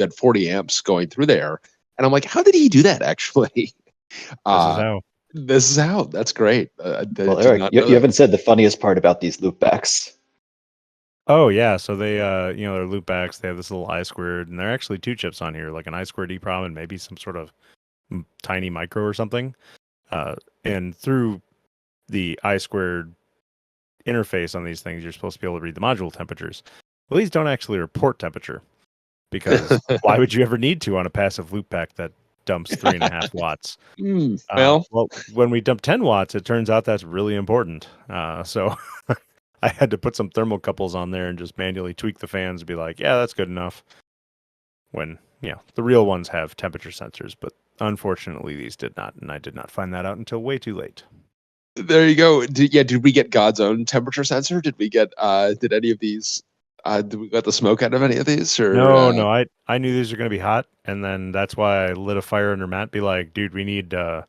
had 40 amps going through there, and I'm like, how did he do that actually? This is how. That's great.
Well, Eric, you haven't said the funniest part about these loopbacks.
Oh yeah, so they they're loopbacks. They have this little I2, and they're actually 2 chips on here, like an I2 EEPROM and maybe some sort of tiny micro or something. And through the I2 interface on these things, you're supposed to be able to read the module temperatures. Well, these don't actually report temperature because why would you ever need to on a passive loopback that dumps 3.5 watts?
Well,
when we dump 10 watts, it turns out that's really important. So I had to put some thermocouples on there and just manually tweak the fans and be like, yeah, that's good enough. When, the real ones have temperature sensors, but unfortunately these did not, and I did not find that out until way too late.
There you go. Did we get God's own temperature sensor? Did we get, did any of these, did we get the smoke out of any of these? Or
No, I knew these were going to be hot, and then that's why I lit a fire under Matt, be like, dude, we need to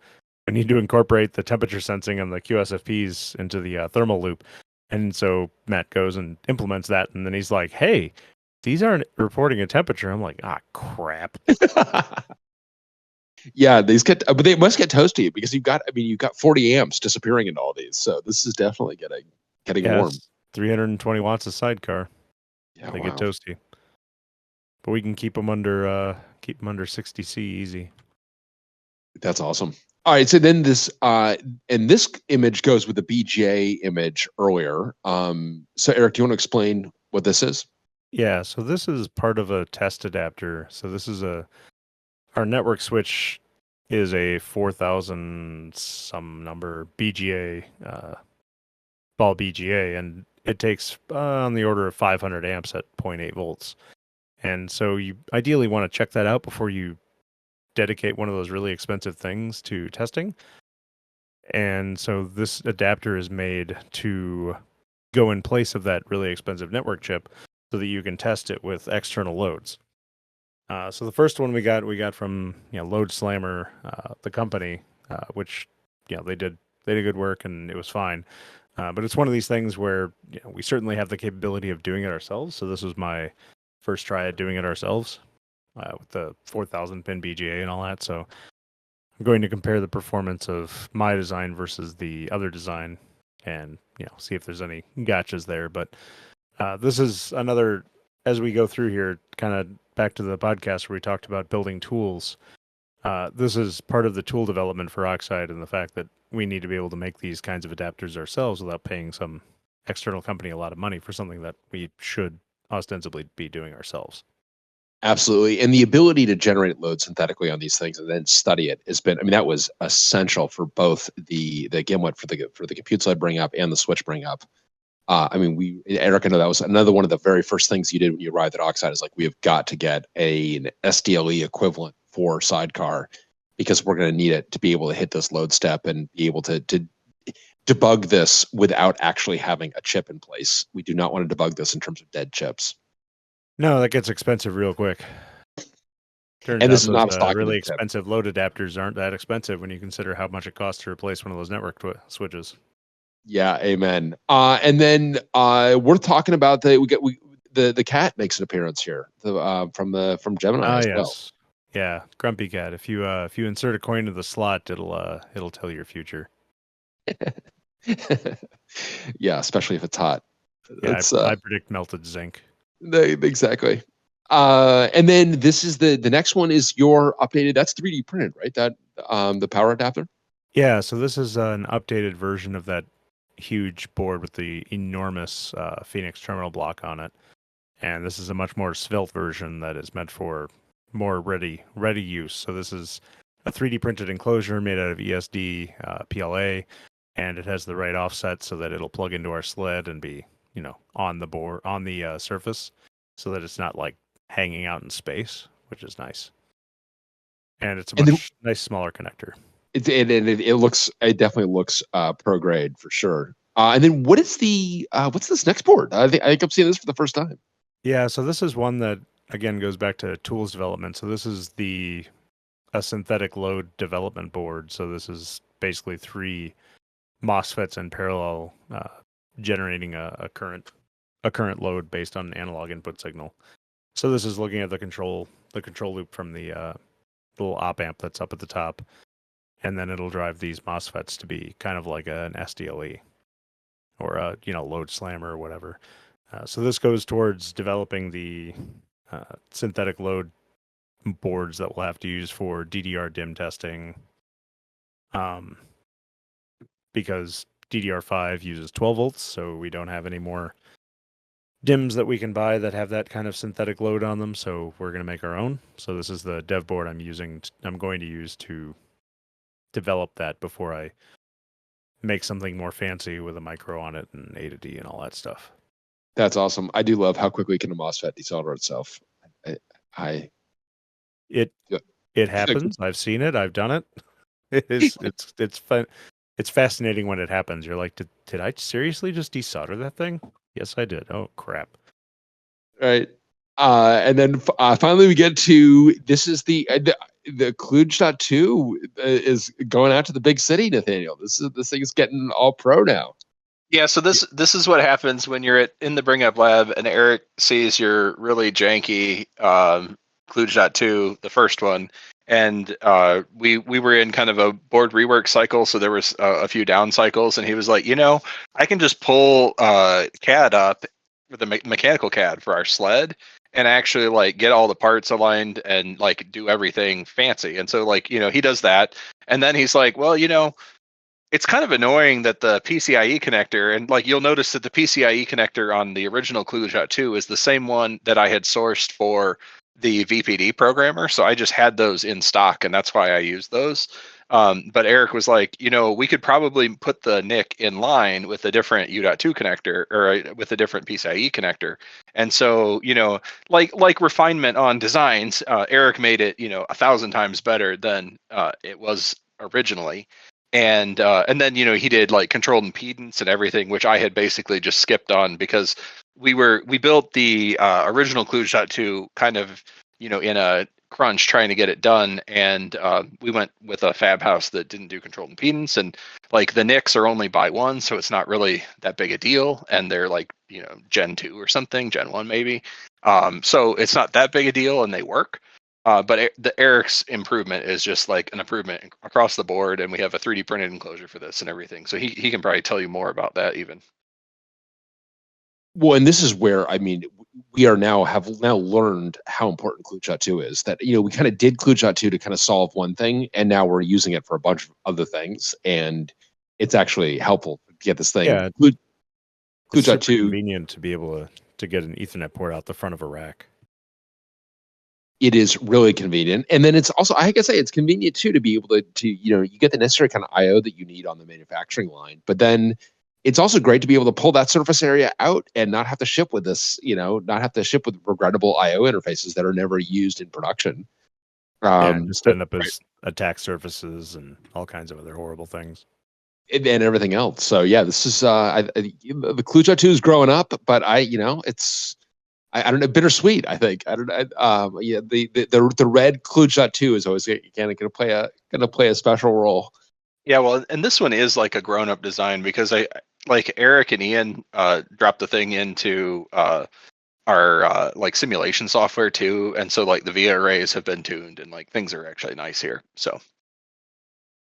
incorporate the temperature sensing and the QSFPs into the thermal loop. And so Matt goes and implements that, and then he's like, hey, these aren't reporting a temperature. I'm like, crap.
Yeah, but they must get toasty because you've got 40 amps disappearing in all these. So this is definitely getting warm.
320 watts of sidecar.
Yeah,
they get toasty. But we can keep them under 60C easy.
That's awesome. All right, so then this image goes with the BGA image earlier. So Eric, do you want to explain what this is?
Yeah, so this is part of a test adapter. So this is our network switch is a 4000 some number BGA, ball BGA, and it takes on the order of 500 amps at 0.8 volts. And so you ideally want to check that out before you dedicate one of those really expensive things to testing. And so this adapter is made to go in place of that really expensive network chip so that you can test it with external loads. So the first one we got from Load Slammer, the company, which they did good work and it was fine. But it's one of these things where we certainly have the capability of doing it ourselves. So this was my first try at doing it ourselves with the 4000 pin BGA and all that. So I'm going to compare the performance of my design versus the other design and see if there's any gotchas there. But this is another, as we go through here, kind of back to the podcast where we talked about building tools. This is part of the tool development for Oxide and the fact that we need to be able to make these kinds of adapters ourselves without paying some external company a lot of money for something that we should ostensibly be doing ourselves.
Absolutely. And the ability to generate load synthetically on these things and then study it has been, that was essential for both the Gimlet for the compute sled bring up and the switch bring up. Eric, I know that was another one of the very first things you did when you arrived at Oxide is we have got to get an SDLE equivalent for Sidecar because we're going to need it to be able to hit this load step and be able to debug this without actually having a chip in place. We do not want to debug this in terms of dead chips.
No, that gets expensive real quick. Turns
and this
out
is not
those,
stock
really expensive load adapters aren't that expensive when you consider how much it costs to replace one of those network switches.
Yeah, amen. And then we're talking about the cat makes an appearance here from Gemini as well.
Yeah, Grumpy Cat. If you insert a coin into the slot, it'll tell your future.
Yeah, especially if it's hot.
Yeah, I predict melted zinc.
Exactly. And then this is the next one is your updated. That's 3D printed, right? That the power adapter.
Yeah. So this is an updated version of that huge board with the enormous Phoenix terminal block on it, and this is a much more svelte version that is meant for more ready use. So this is a 3D printed enclosure made out of ESD PLA, and it has the right offset so that it'll plug into our sled and be on the board on the surface, so that it's not hanging out in space, which is nice. And it's a much nice smaller connector.
It definitely looks pro grade for sure. And then what's this next board? I think I'm seeing this for the first time.
Yeah, so this is one that again goes back to tools development. So this is a synthetic load development board. So this is basically 3 MOSFETs in parallel generating a current load based on an analog input signal. So this is looking at the control loop from the little op amp that's up at the top, and then it'll drive these MOSFETs to be kind of like an SDLE or a load slammer or whatever. So this goes towards developing the synthetic load boards that we'll have to use for DDR DIMM testing, because DDR5 uses 12 volts, so we don't have any more DIMMs that we can buy that have that kind of synthetic load on them, so we're going to make our own. So this is the dev board I'm going to use to develop that before I make something more fancy with a micro on it and A to D and all that stuff.
That's awesome. I do love how quickly can a MOSFET desolder itself.
It happens. I've seen it. I've done it. It's fun. It's fascinating when it happens. You're like, did I seriously just desolder that thing? Yes, I did. Oh, crap.
Right. And then finally we get to, this is the Kludge.2 is going out to the big city, Nathaniel. This thing is getting all pro now.
Yeah, so this is what happens when you're in the Bring Up Lab and Eric sees your really janky Kludge.2, the first one, and we were in kind of a board rework cycle, so there was a few down cycles, and he was like, I can just pull CAD up with the mechanical CAD for our sled and actually get all the parts aligned and do everything fancy. And so he does that, and then he's like, well, it's kind of annoying that the PCIe connector, and like you'll notice that the PCIe connector on the original ClueShot 2 is the same one that I had sourced for the VPD programmer. So I just had those in stock, and that's why I used those. But Eric was like, we could probably put the NIC in line with a different U.2 connector or with a different PCIe connector. And so, like refinement on designs, Eric made it, 1,000 times better than it was originally. And then he did like controlled impedance and everything, which I had basically just skipped on because we built the original ClueShot 2 kind of in a crunch trying to get it done, and we went with a fab house that didn't do controlled impedance, and like the NICs are only by one, so it's not really that big a deal, and they're like Gen 2 or something, Gen 1 maybe, so it's not that big a deal, and they work. But the Eric's improvement is just like an improvement across the board, and we have a 3D printed enclosure for this and everything. So he can probably tell you more about that even.
Well, and this is where we have now learned how important ClueShot 2 is. That we kind of did ClueShot 2 to kind of solve one thing, and now we're using it for a bunch of other things, and it's actually helpful to get this thing.
Yeah,
ClueShot 2
convenient to be able to get an Ethernet port out the front of a rack.
It is really convenient, and then it's also, I gotta say, it's convenient too to be able to you get the necessary kind of I/O that you need on the manufacturing line. But then it's also great to be able to pull that surface area out and not have to ship with this, not have to ship with regrettable I/O interfaces that are never used in production.
Just end up as attack surfaces and all kinds of other horrible things.
And everything else. So yeah, this is the ClueShot 2 is growing up, but it's. I don't know, bittersweet. I think I don't know. Yeah, the red ClueShot 2 is always going to play a special role.
Yeah, well, and this one is like a grown-up design because like Eric and Ian dropped the thing into our like simulation software too, and so like the VIA arrays have been tuned and like things are actually nice here. So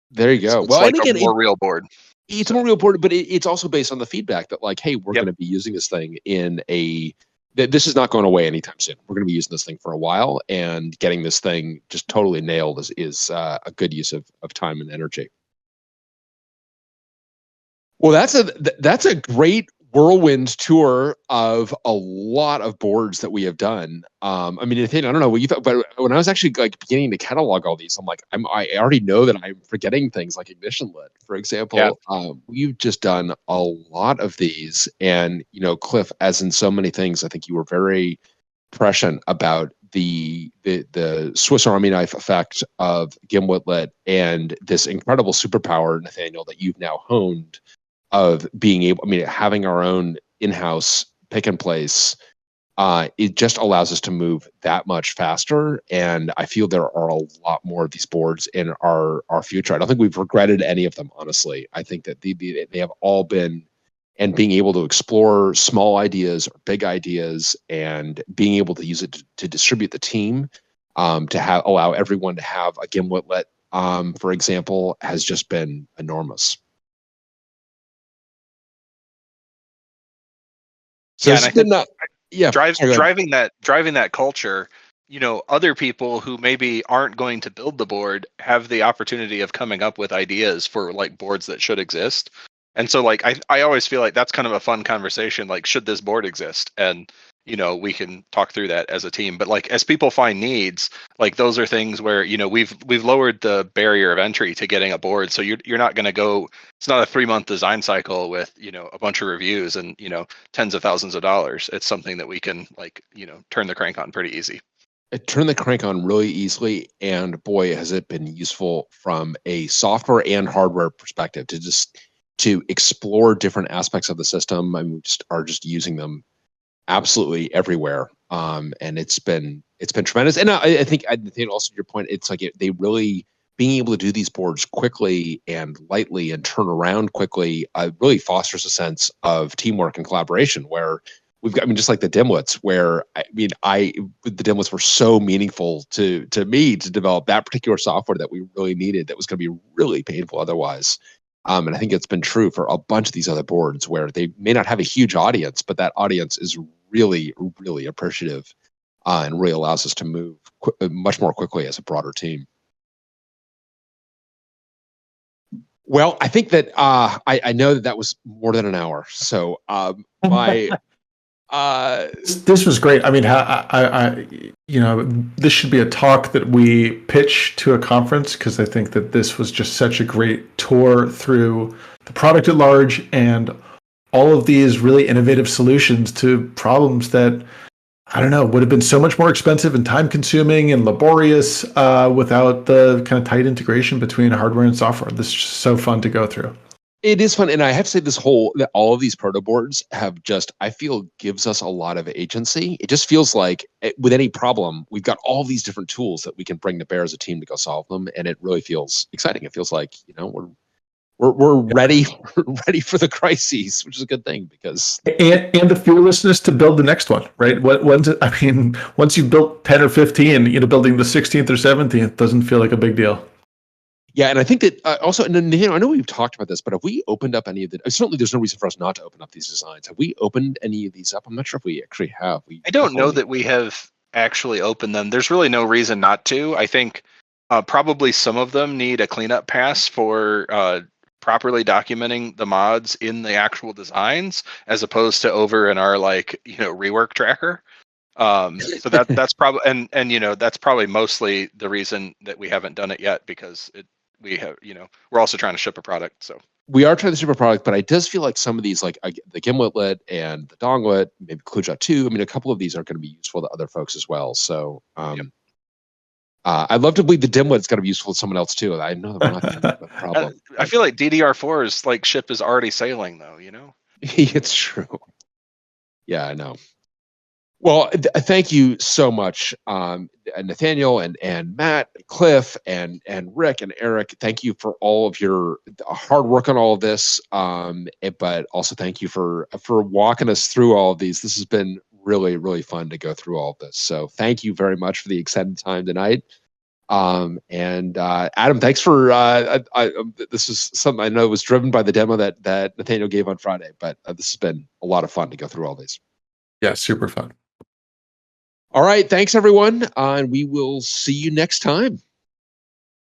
there you go.
It's like a more real board.
It's a more real board, but it's also based on the feedback that like, hey, we're going to be using this thing in this is not going away anytime soon. We're going to be using this thing for a while, and getting this thing just totally nailed is a good use of time and energy. Well, that's a great whirlwind tour of a lot of boards that we have done. Nathan, I don't know what you thought, but when I was actually like beginning to catalog all these, I'm like, I already know that I'm forgetting things like Ignitionlet, for example. Yeah. We've just done a lot of these, and Cliff, as in so many things, I think you were very prescient about the Swiss Army knife effect of Gimletlet and this incredible superpower, Nathaniel, that you've now honed, of being able, having our own in-house pick and place, it just allows us to move that much faster. And I feel there are a lot more of these boards in our future. I don't think we've regretted any of them, honestly. I think that they have all been, and being able to explore small ideas or big ideas and being able to use it to distribute the team, to allow everyone to have a Gimletlet, for example, has just been enormous. So
driving that culture, other people who maybe aren't going to build the board have the opportunity of coming up with ideas for like boards that should exist. And so like I always feel like that's kind of a fun conversation, like should this board exist? And we can talk through that as a team. But like as people find needs, like those are things where we've lowered the barrier of entry to getting a board. So you're not going to go. It's not a 3-month design cycle with a bunch of reviews and tens of thousands of dollars. It's something that we can like turn the crank on pretty easy.
Turn the crank on really easily, and boy, has it been useful from a software and hardware perspective to explore different aspects of the system. We are just using them absolutely everywhere, and it's been tremendous. And I think also to your point, it's like they really being able to do these boards quickly and lightly and turn around quickly really fosters a sense of teamwork and collaboration. Where we've got, just like the DIMMlets, where the DIMMlets were so meaningful to me to develop that particular software that we really needed. That was going to be really painful otherwise. And I think it's been true for a bunch of these other boards where they may not have a huge audience, but that audience is really, really appreciative, and really allows us to move much more quickly as a broader team. Well, I think that I know that was more than an hour. So my
this was great. I mean, this should be a talk that we pitch to a conference, because I think that this was just such a great tour through the product at large and all of these really innovative solutions to problems that, I don't know, would have been so much more expensive and time consuming and laborious without the kind of tight integration between hardware and software. This is just so fun to go through.
It is fun, and I have to say all of these proto boards have just, I feel, gives us a lot of agency. It just feels like with any problem, we've got all these different tools that we can bring to bear as a team to go solve them, and it really feels exciting. It feels like, we're ready for the crises, which is a good thing, because
and the fearlessness to build the next one, right? Once you've built 10 or 15, building the 16th or 17th doesn't feel like a big deal.
Yeah, and I think that also, and I know we've talked about this, but have we opened up any of the? Certainly, there's no reason for us not to open up these designs. Have we opened any of these up? I'm not sure if we actually have.
I don't know that we have actually opened them. There's really no reason not to. I think probably some of them need a cleanup pass for properly documenting the mods in the actual designs, as opposed to over in our rework tracker. So that's probably and that's probably mostly the reason that we haven't done it yet, because we're also trying to ship a product. So
we are trying to ship a product, but I does feel like some of these, like the Gimletlet and the Donglet, maybe ClueJot 2, I mean, a couple of these are going to be useful to other folks as well. So I'd love to believe the DIMMlet's going to be useful to someone else too. I know that we're not going to have a problem.
I feel like DDR4's ship is already sailing, though.
It's true. Yeah, I know. Well, thank you so much, Nathaniel and Matt, Cliff, and Rick and Eric. Thank you for all of your hard work on all of this, but also thank you for walking us through all of these. This has been really, really fun to go through all of this. So thank you very much for the extended time tonight. And Adam, thanks for this is something I know was driven by the demo that Nathaniel gave on Friday, but this has been a lot of fun to go through all these.
Yeah, super fun.
All right. Thanks, everyone. And we will see you next time.